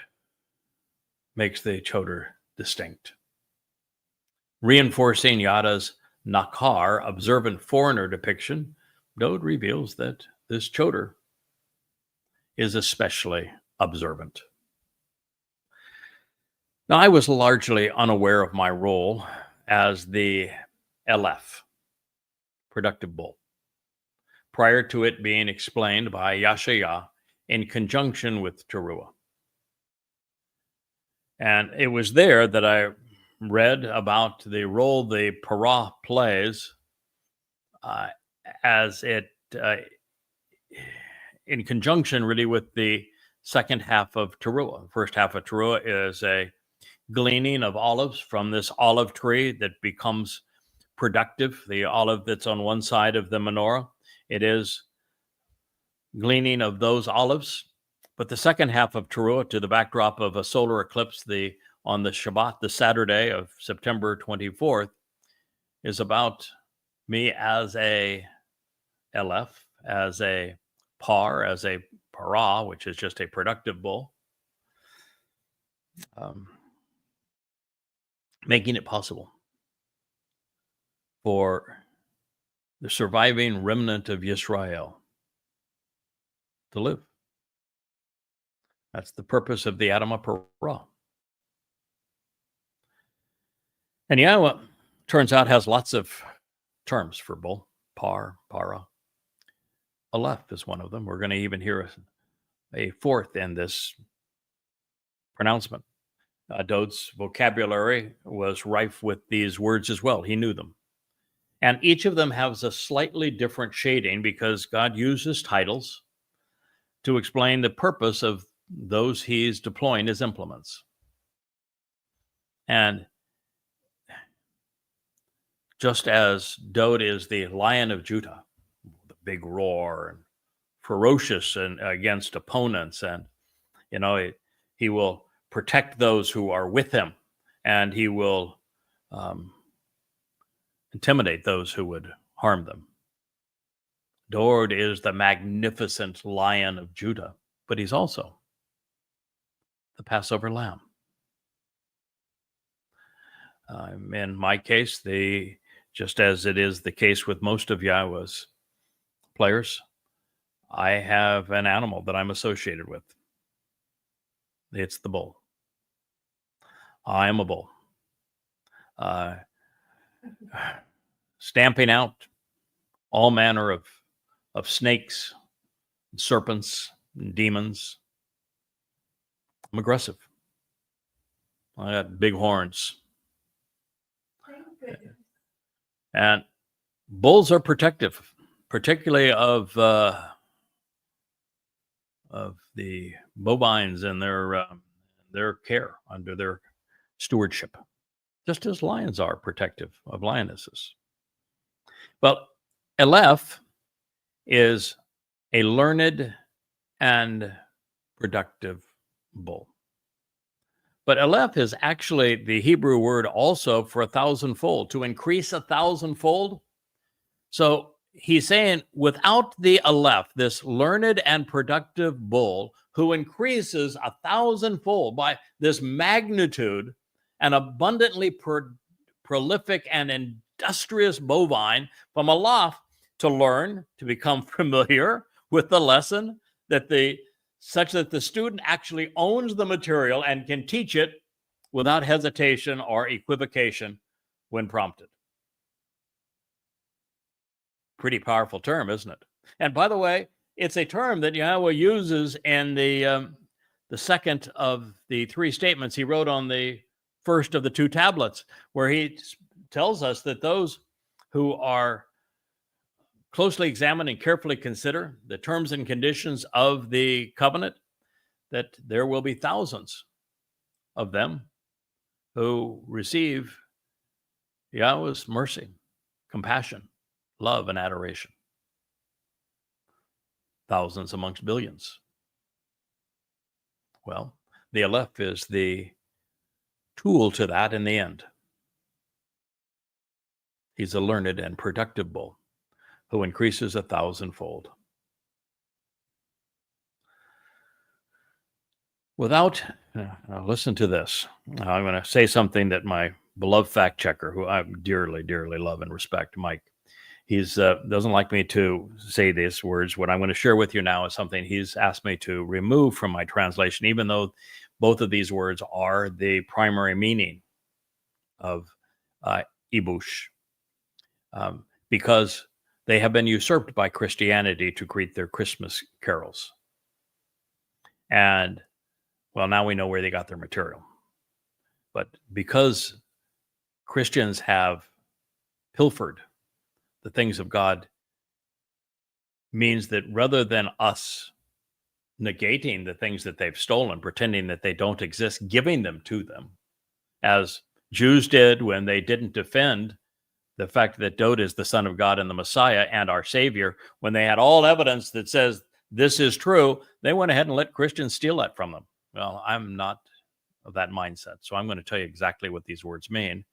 makes the Choter distinct. Reinforcing Yada's Nakar, observant foreigner depiction, Dowd reveals that this Choter is especially observant. Now, I was largely unaware of my role as the LF, productive bull, prior to it being explained by Yashayah in conjunction with Towrah. And it was there that I read about the role the Parah plays as it, in conjunction really with the second half of Towrah. The first half of Towrah is a gleaning of olives from this olive tree that becomes productive, the olive that's on one side of the menorah. It is gleaning of those olives. But the second half of Towrah, to the backdrop of a solar eclipse on the Shabat, the Saturday of September 24th, is about me as a Aleph, as a par, as a para, which is just a productive bull, making it possible for the surviving remnant of Yisrael to live. That's the purpose of the Adamah Parah. And Yahowah, turns out, has lots of terms for bull, par, para. Aleph is one of them. We're going to even hear a fourth in this pronouncement. Dod's vocabulary was rife with these words as well. He knew them. And each of them has a slightly different shading because God uses titles to explain the purpose of those he's deploying as implements. And just as Dod is the Lion of Judah, the big roar and ferocious and against opponents, and he will protect those who are with him, and he will intimidate those who would harm them. Dod is the magnificent Lion of Judah, but he's also the Passover lamb. In my case, just as it is the case with most of Yahowah's players, I have an animal that I'm associated with. It's the bull. I am a bull. Stamping out all manner of snakes, and serpents, and demons. I'm aggressive. I got big horns. And bulls are protective, particularly of the bovines and their care, under their stewardship, just as lions are protective of lionesses. Well, Aleph is a learned and productive bull. But Aleph is actually the Hebrew word also for 1,000-fold, to increase 1,000-fold. So he's saying without the Aleph, this learned and productive bull who increases 1,000-fold by this magnitude, an abundantly prolific and industrious bovine from Aleph, to learn, to become familiar with the lesson such that the student actually owns the material and can teach it without hesitation or equivocation when prompted. Pretty powerful term, isn't it? And by the way, it's a term that Yahowah uses in the second of the three statements he wrote on the first of the two tablets, where he tells us that those who are closely examine and carefully consider the terms and conditions of the covenant, that there will be thousands of them who receive Yahowah's mercy, compassion, love, and adoration. Thousands amongst billions. Well, the Aleph is the tool to that in the end. He's a learned and productive bull who increases 1,000-fold. Listen to this. I'm going to say something that my beloved fact checker, who I dearly, dearly love and respect, Mike, he's doesn't like me to say these words. What I'm going to share with you now is something he's asked me to remove from my translation, even though both of these words are the primary meaning of Ibush, because they have been usurped by Christianity to create their Christmas carols. And, well, now we know where they got their material. But because Christians have pilfered the things of God, means that rather than us negating the things that they've stolen, pretending that they don't exist, giving them to them, as Jews did when they didn't defend the fact that Dowd is the Son of God and the Messiah and our Savior, when they had all evidence that says this is true, they went ahead and let Christians steal that from them. Well, I'm not of that mindset, so I'm going to tell you exactly what these words mean,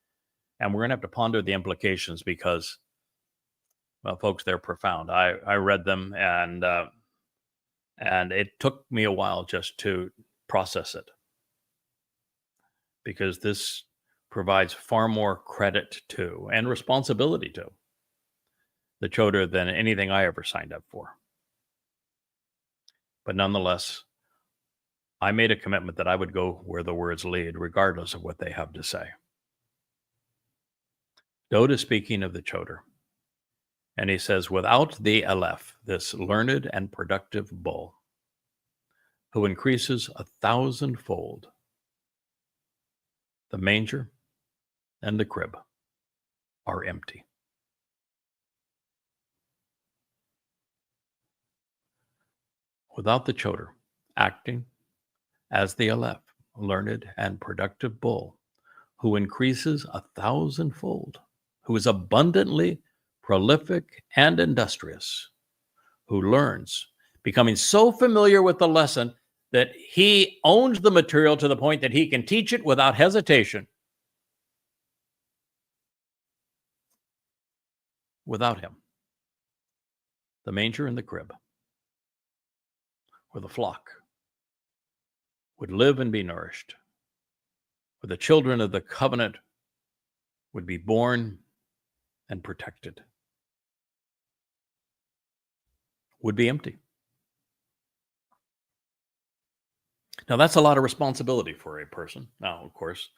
and we're going to have to ponder the implications because, well, folks, they're profound. I read them, and it took me a while just to process it, because this provides far more credit to and responsibility to the Choter than anything I ever signed up for. But nonetheless, I made a commitment that I would go where the words lead, regardless of what they have to say. Dowd is speaking of the Choter, and he says, without the Aleph, this learned and productive bull, who increases 1,000-fold, the manger and the crib are empty. Without the Choter acting as the Aleph, learned and productive bull, who increases 1,000-fold, who is abundantly prolific and industrious, who learns, becoming so familiar with the lesson that he owns the material to the point that he can teach it without hesitation. Without him, the manger and the crib, where the flock would live and be nourished, where the children of the covenant would be born and protected, would be empty. Now, that's a lot of responsibility for a person. Now, of course,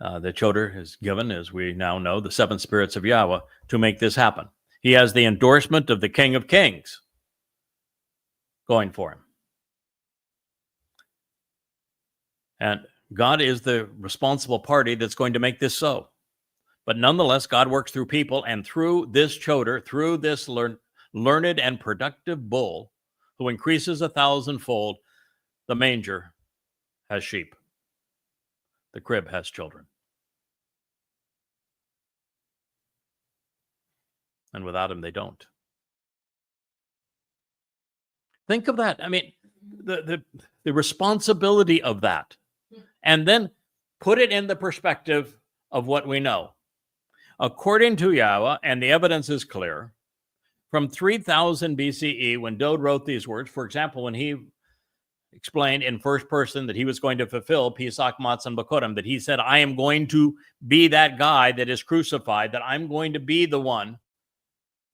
the Choter is given, as we now know, the seven spirits of Yahweh to make this happen. He has the endorsement of the King of Kings going for him. And God is the responsible party that's going to make this so. But nonetheless, God works through people, and through this Choter, through this learned and productive bull, who increases 1,000-fold, the manger has sheep. The crib has children. And without him, they don't. Think of that. I mean, the responsibility of that. And then put it in the perspective of what we know. According to Yahweh, and the evidence is clear, from 3000 BCE, when Dowd wrote these words, for example, when he explained in first person that he was going to fulfill Pesach, Matzah, and Bakorim, that he said, I am going to be that guy that is crucified, that I'm going to be the one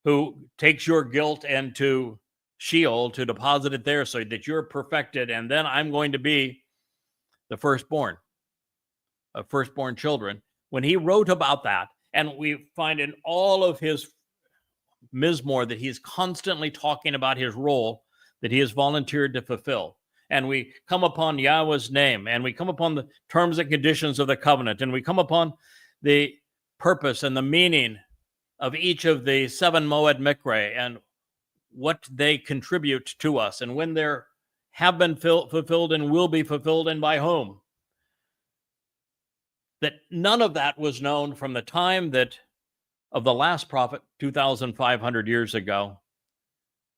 who takes your guilt into Sheol to deposit it there so that you're perfected, and then I'm going to be the firstborn of firstborn children. When he wrote about that, and we find in all of his Mizmor that he's constantly talking about his role that he has volunteered to fulfill. And we come upon Yahweh's name, and we come upon the terms and conditions of the covenant, and we come upon the purpose and the meaning of each of the 7 Moed Mikre and what they contribute to us, and when they have been fulfilled and will be fulfilled, and by whom. That none of that was known from the time that of the last prophet 2,500 years ago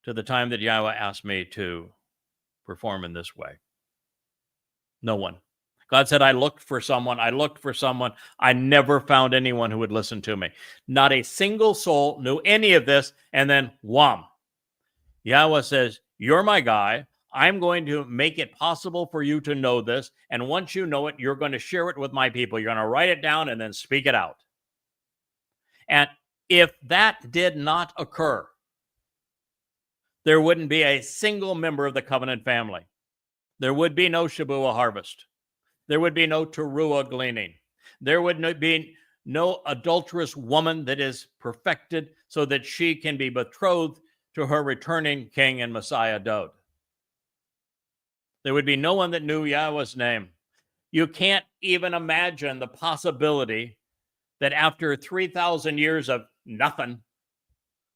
to the time that Yahweh asked me to perform in this way. No one. God said, I looked for someone. I never found anyone who would listen to me. Not a single soul knew any of this. And then, wham. Yahweh says, you're my guy. I'm going to make it possible for you to know this. And once you know it, you're going to share it with my people. You're going to write it down and then speak it out. And if that did not occur, there wouldn't be a single member of the covenant family. There would be no Shabuah harvest. There would be no Teruah gleaning. There would be no adulterous woman that is perfected so that she can be betrothed to her returning king and Messiah Dowd. There would be no one that knew Yahweh's name. You can't even imagine the possibility that after 3,000 years of nothing,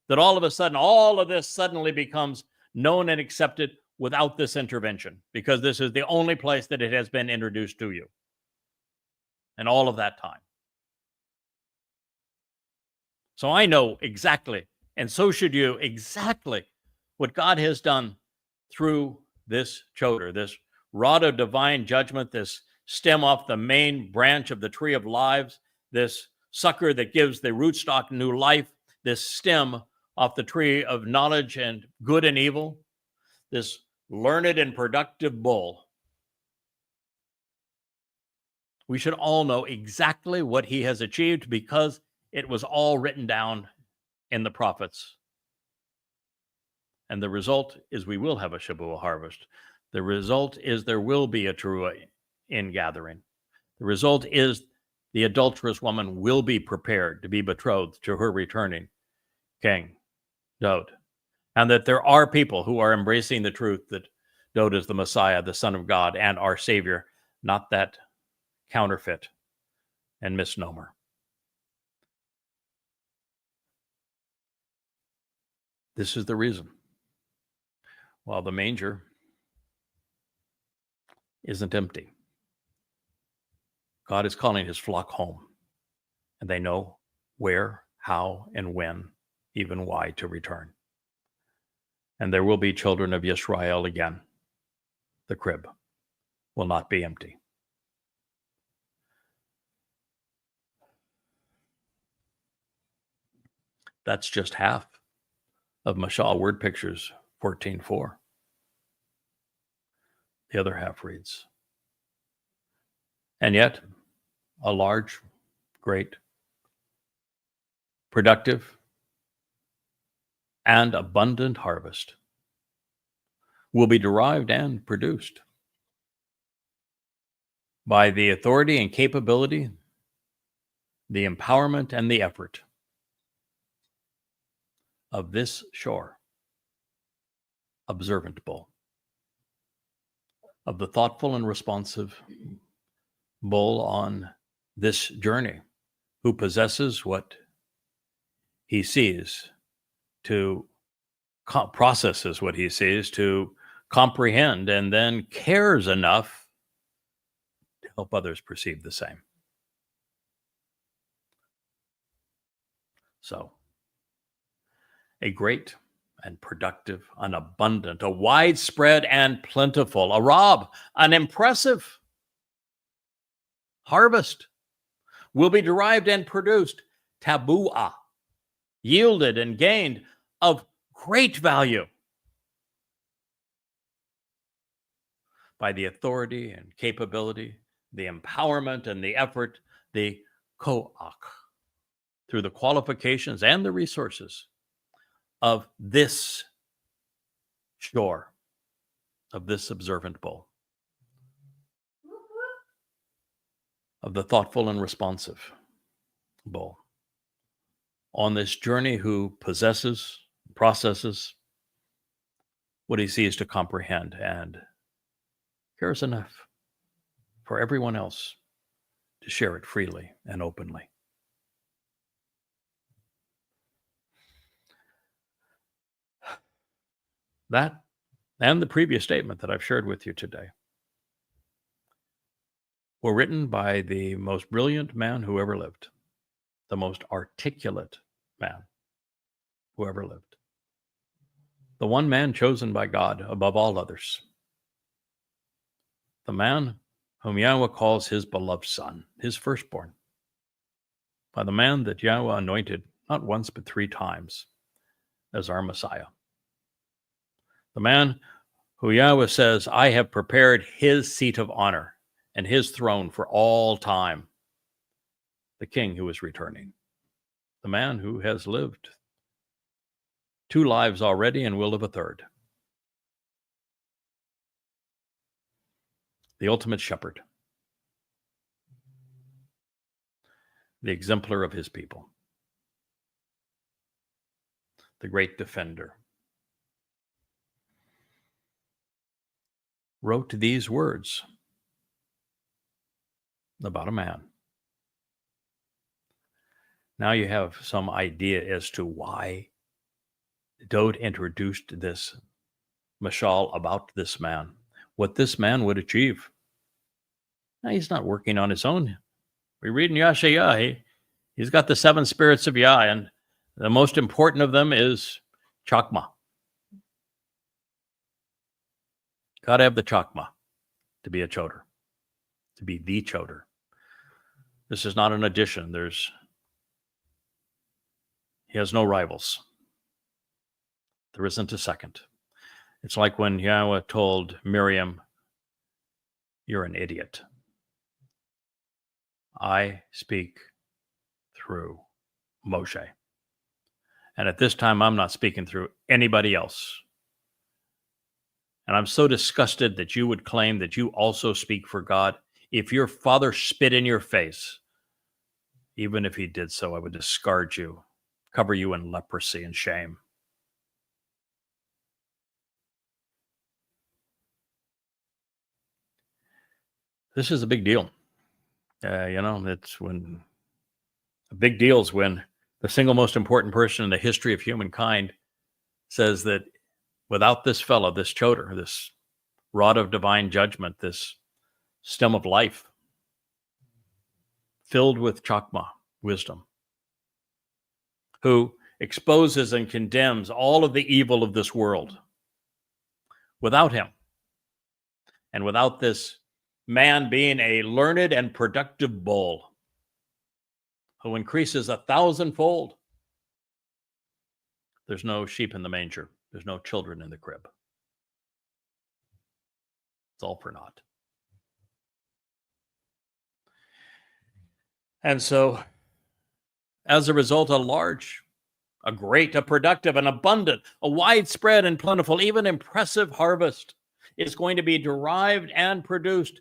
that all of a sudden, all of this suddenly becomes known and accepted without this intervention, because this is the only place that it has been introduced to you. And all of that time. So I know exactly, and so should you, exactly what God has done through this Choter, this rod of divine judgment, this stem off the main branch of the tree of lives, this sucker that gives the rootstock new life, this stem off the tree of knowledge and good and evil, this learned and productive bull. We should all know exactly what he has achieved because it was all written down in the prophets. And the result is we will have a Shabuah harvest. The result is there will be a Towrah ingathering. The result is the adulterous woman will be prepared to be betrothed to her returning king, Dowd. And that there are people who are embracing the truth that Dowd is the Messiah, the Son of God, and our Savior, not that counterfeit and misnomer. This is the reason. While the manger isn't empty, God is calling his flock home, and they know where, how, and when, even why to return. And there will be children of Israel again. The crib will not be empty. That's just half of Mashal Word Pictures 14:4. The other half reads, and yet a large, great, productive, and abundant harvest will be derived and produced by the authority and capability, the empowerment and the effort of this shore observant bull, of the thoughtful and responsive bull on this journey, who possesses what he sees, to processes what he sees, to comprehend, and then cares enough to help others perceive the same. So, a great and productive, an abundant, a widespread and plentiful, a rob, an impressive harvest will be derived and produced, tabuah, yielded and gained, of great value by the authority and capability, the empowerment and the effort, the koach, through the qualifications and the resources of this shore, of this observant bull, of the thoughtful and responsive bull, on this journey, who possesses, processes what he sees to comprehend and cares enough for everyone else to share it freely and openly. That and the previous statement that I've shared with you today were written by the most brilliant man who ever lived, the most articulate man who ever lived, the one man chosen by God above all others, the man whom Yahweh calls his beloved son, his firstborn, by the man that Yahweh anointed not once but 3 times as our Messiah, the man who Yahweh says, I have prepared his seat of honor and his throne for all time, the king who is returning, the man who has lived 2 lives already and will live a 3rd, the ultimate shepherd, the exemplar of his people, the great defender, wrote these words about a man. Now you have some idea as to why Dowd introduced this mashal about this man, what this man would achieve. Now, he's not working on his own. We read in Yashayah, he's got the 7 spirits of Yah, and The most important of them is Chakmah. Got to have the Chakmah to be a Choter, to be the Choter. This is not an addition. He has no rivals. There isn't a second. It's like when Yahweh told Miriam, "You're an idiot. I speak through Moshe. And at this time, I'm not speaking through anybody else. And I'm so disgusted that you would claim that you also speak for God. If your father spit in your face, even if he did so, I would discard you, cover you in leprosy and shame." This is a big deal. It's when a big deal is when the single most important person in the history of humankind says that without this fellow, this Choter, this rod of divine judgment, this stem of life, filled with Chakmah, wisdom, who exposes and condemns all of the evil of this world, without him, and without this man being a learned and productive bull who increases 1,000-fold, there's no sheep in the manger. There's no children in the crib. It's all for naught. And so, as a result, a great, a productive, an abundant, a widespread and plentiful, even impressive harvest is going to be derived and produced,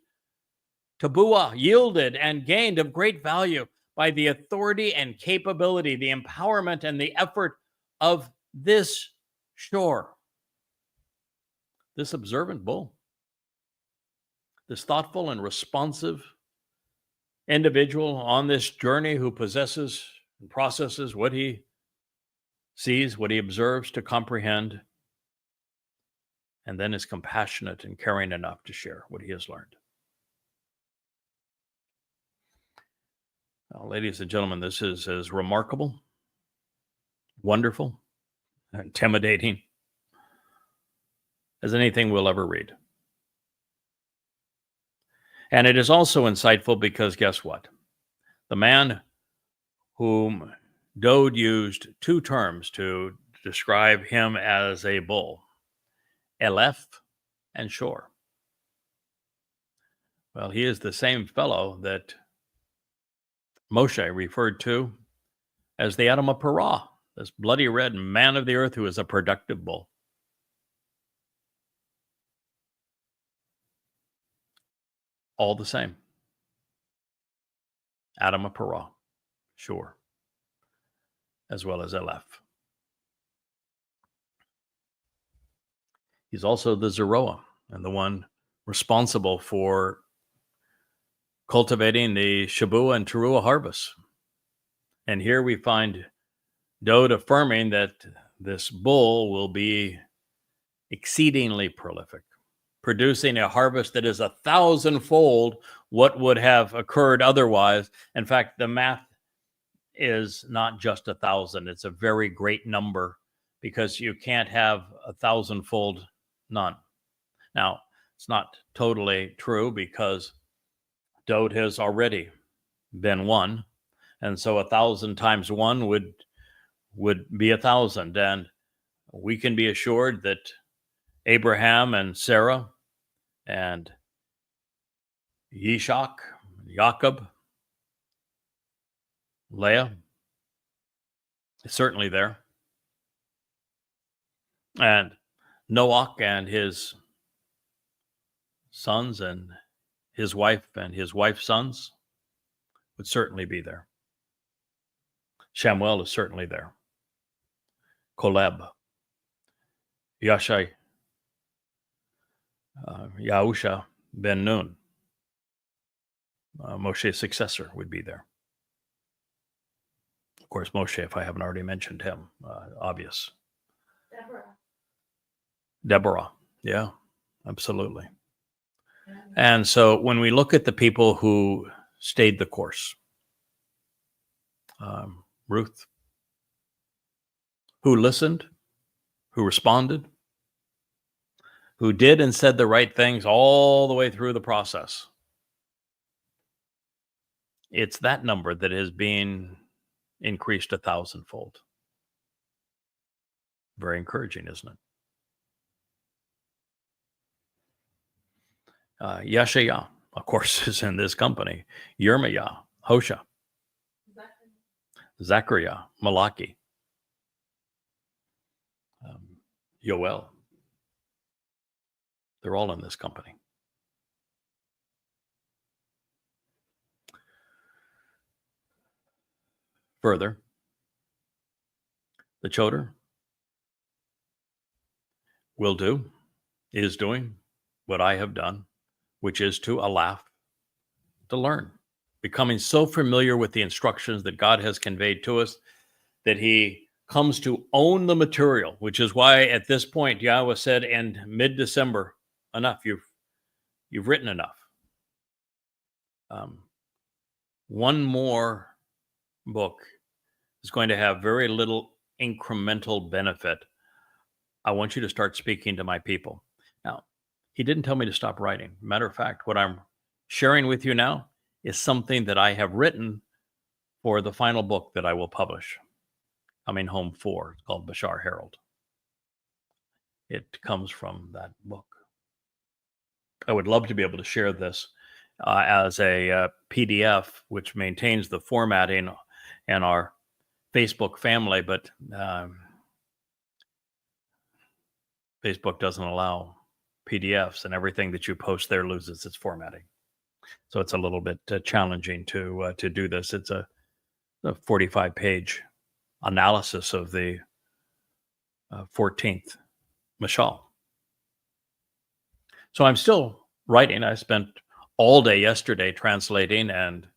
tabuah, yielded and gained of great value by the authority and capability, the empowerment and the effort of this shore, this observant bull, this thoughtful and responsive individual on this journey who possesses and processes what he sees, what he observes to comprehend, and then is compassionate and caring enough to share what he has learned. Now, ladies and gentlemen, this is as remarkable, wonderful, intimidating as anything we'll ever read. And it is also insightful because guess what? The man whom Dode used two terms to describe him as a bull, Eleph and Shor. Well, he is the same fellow that Moshe referred to as the Adam of Parah, this bloody red man of the earth who is a productive bull. All the same. Adam of Parah, Shor, as well as Eleph. He's also the Zeroah and the one responsible for cultivating the Shabuah and Teruah harvest. And here we find Dode affirming that this bull will be exceedingly prolific, producing a harvest that is 1,000-fold what would have occurred otherwise. In fact, the math is not just 1,000. It's a very great number because you can't have 1,000-fold none. Now, it's not totally true because Dode has already been one. And so 1,000 times one would be 1,000. And we can be assured that Abraham and Sarah and Yishak, Jacob, Leah is certainly there. And Noach and his sons and his wife's sons would certainly be there. Shamuel is certainly there. Koleb, Yahusha ben Nun, Moshe's successor, would be there. Of course, Moshe, if I haven't already mentioned him, obvious. Deborah, yeah, absolutely. And so when we look at the people who stayed the course, Ruth, who listened, who responded, who did and said the right things all the way through the process. It's that number that is being increased 1,000-fold. Very encouraging, isn't it? Yeshayah, of course, is in this company. Yirmiyah, Hosha, Zechariah, Malachi, Yoel. They're all in this company. Further, the Choter is doing what I have done, which is to allow to learn, becoming so familiar with the instructions that God has conveyed to us that he comes to own the material, which is why at this point Yahweh said in mid-December, enough, you've written enough. One more book is going to have very little incremental benefit. I want you to start speaking to my people. Now, he didn't tell me to stop writing. Matter of fact, what I'm sharing with you now is something that I have written for the final book that I will publish, coming home for. It's called Bashar Herald. It comes from that book. I would love to be able to share this as a PDF, which maintains the formatting in our Facebook family, but Facebook doesn't allow PDFs, and everything that you post there loses its formatting. So it's a little bit challenging to do this. It's a 45-page analysis of the 14th Mashal. So I'm still writing. I spent all day yesterday translating and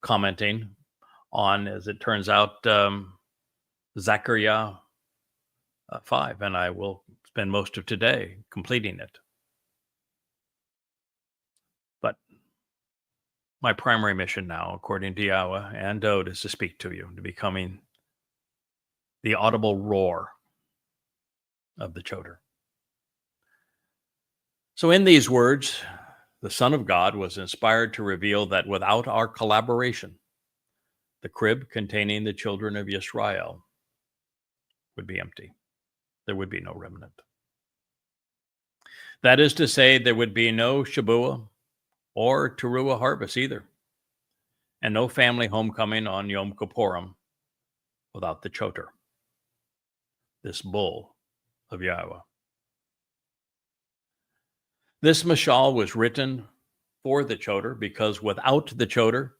commenting on, as it turns out, Zechariah 5, and I will spend most of today completing it. But my primary mission now, according to Yahweh and Dode, is to speak to you, to becoming the audible roar of the Choter. So in these words, the Son of God was inspired to reveal that without our collaboration, the crib containing the children of Israel would be empty. There would be no remnant. That is to say, there would be no Shabuah or Teruah harvest either, and no family homecoming on Yom Kippurim without the Choter, this bull of Yahweh. This mashal was written for the Choter because without the Choter,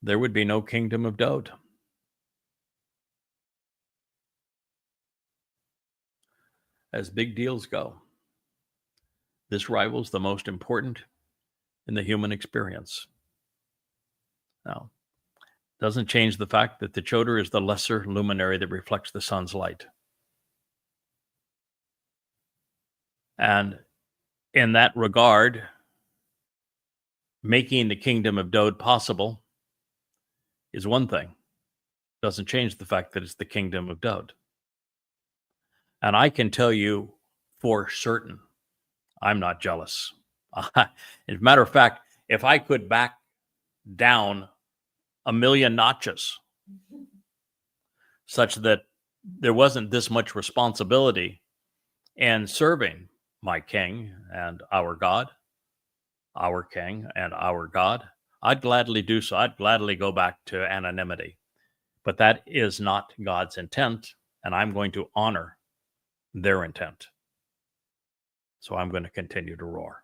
there would be no kingdom of Dode. As big deals go, this rivals the most important in the human experience. Now, doesn't change the fact that the Choter is the lesser luminary that reflects the sun's light. And in that regard, making the kingdom of Dode possible is one thing. Doesn't change the fact that it's the kingdom of Dode. And I can tell you for certain, I'm not jealous. As a matter of fact, if I could back down 1,000,000 notches such that there wasn't this much responsibility in serving my king and our God, our king and our God, I'd gladly do so. I'd gladly go back to anonymity. But that is not God's intent, and I'm going to honor their intent. So I'm going to continue to roar.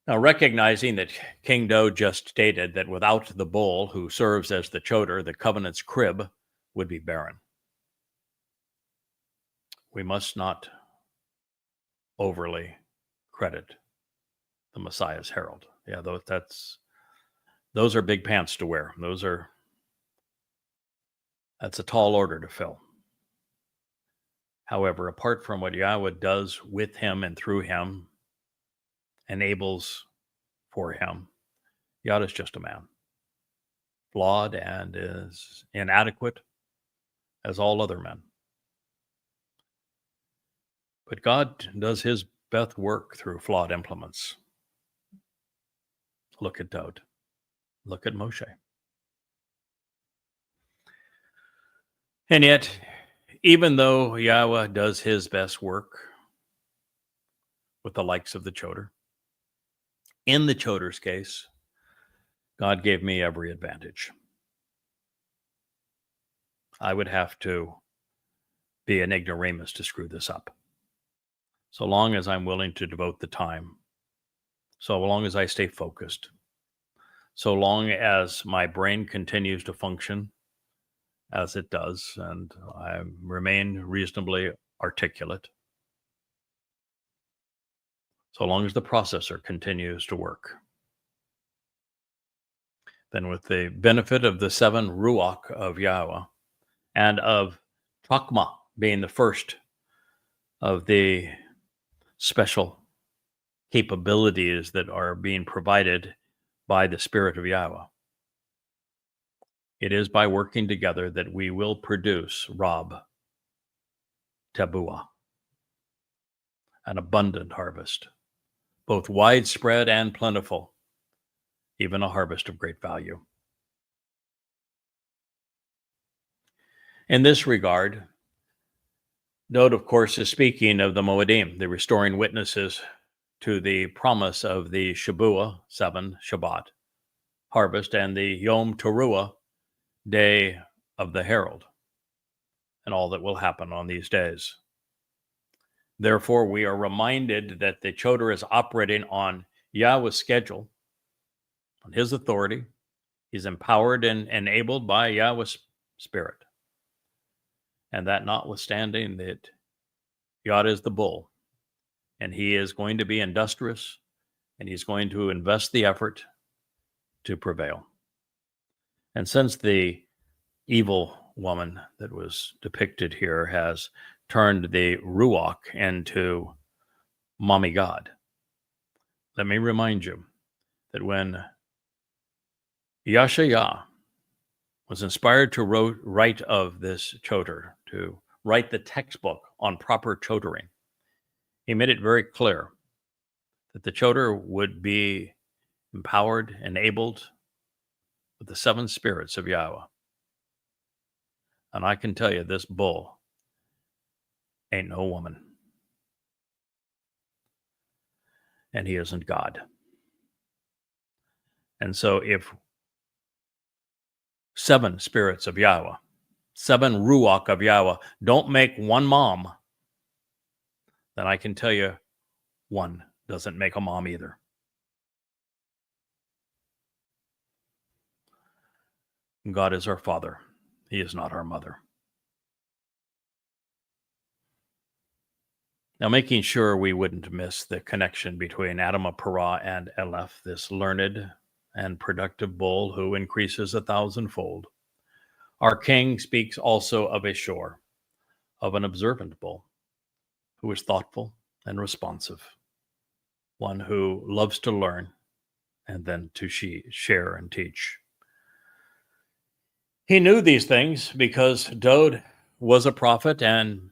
Now, recognizing that King Dode just stated that without the bull who serves as the Choter, the covenant's crib would be barren. We must not overly credit the Messiah's herald. Yeah, those are big pants to wear. That's a tall order to fill. However, apart from what Yahweh does with him and through him, enables for him, Yahweh is just a man. flawed and as inadequate as all other men. But God does his best work through flawed implements. Look at Daud. Look at Moshe. And yet, even though Yahweh does his best work with the likes of the Choter, in the Choter's case, God gave me every advantage. I would have to be an ignoramus to screw this up. So long as I'm willing to devote the time, so long as I stay focused, so long as my brain continues to function as it does, and I remain reasonably articulate, so long as the processor continues to work, then with the benefit of the 7 Ruach of Yahweh and of Chakmah being the first of the special capabilities that are being provided by the Spirit of Yahweh, it is by working together that we will produce Rab, Tebuah, an abundant harvest, both widespread and plentiful, even a harvest of great value. In this regard, Daud, of course, is speaking of the Moedim, the restoring witnesses to the promise of the Shabuah, 7 Shabat, harvest, and the Yom Teruah, day of the herald, and all that will happen on these days. Therefore, we are reminded that the Choter is operating on Yahweh's schedule, on his authority. He's empowered and enabled by Yahweh's Spirit. And that notwithstanding that Yada is the bull, and he is going to be industrious, and he's going to invest the effort to prevail. And since the evil woman that was depicted here has turned the Ruach into mommy God, let me remind you that when Yahshua was inspired to write of this Choter, to write the textbook on proper chotering, he made it very clear that the Choter would be empowered, enabled with the 7 spirits of Yahweh. And I can tell you, this bull ain't no woman. And he isn't God. And so if 7 spirits of Yahweh, 7 Ruach of Yahweh don't make one mom, then I can tell you one doesn't make a mom either. God is our Father. He is not our mother. Now, making sure we wouldn't miss the connection between Adamah Parah and Eleph, this learned and productive bull who increases 1,000-fold. Our king speaks also of a shore, of an observant bull who is thoughtful and responsive, one who loves to learn and then to share and teach. He knew these things because Daud was a prophet, and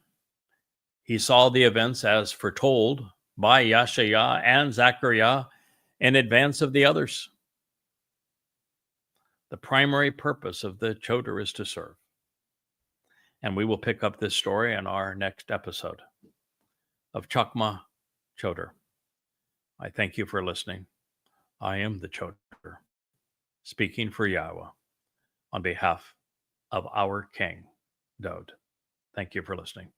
he saw the events as foretold by Yahshua and Zechariah in advance of the others. The primary purpose of the Choter is to serve. And we will pick up this story in our next episode of Chakmah Choter. I thank you for listening. I am the Choter, speaking for Yahweh on behalf of our King, Daud. Thank you for listening.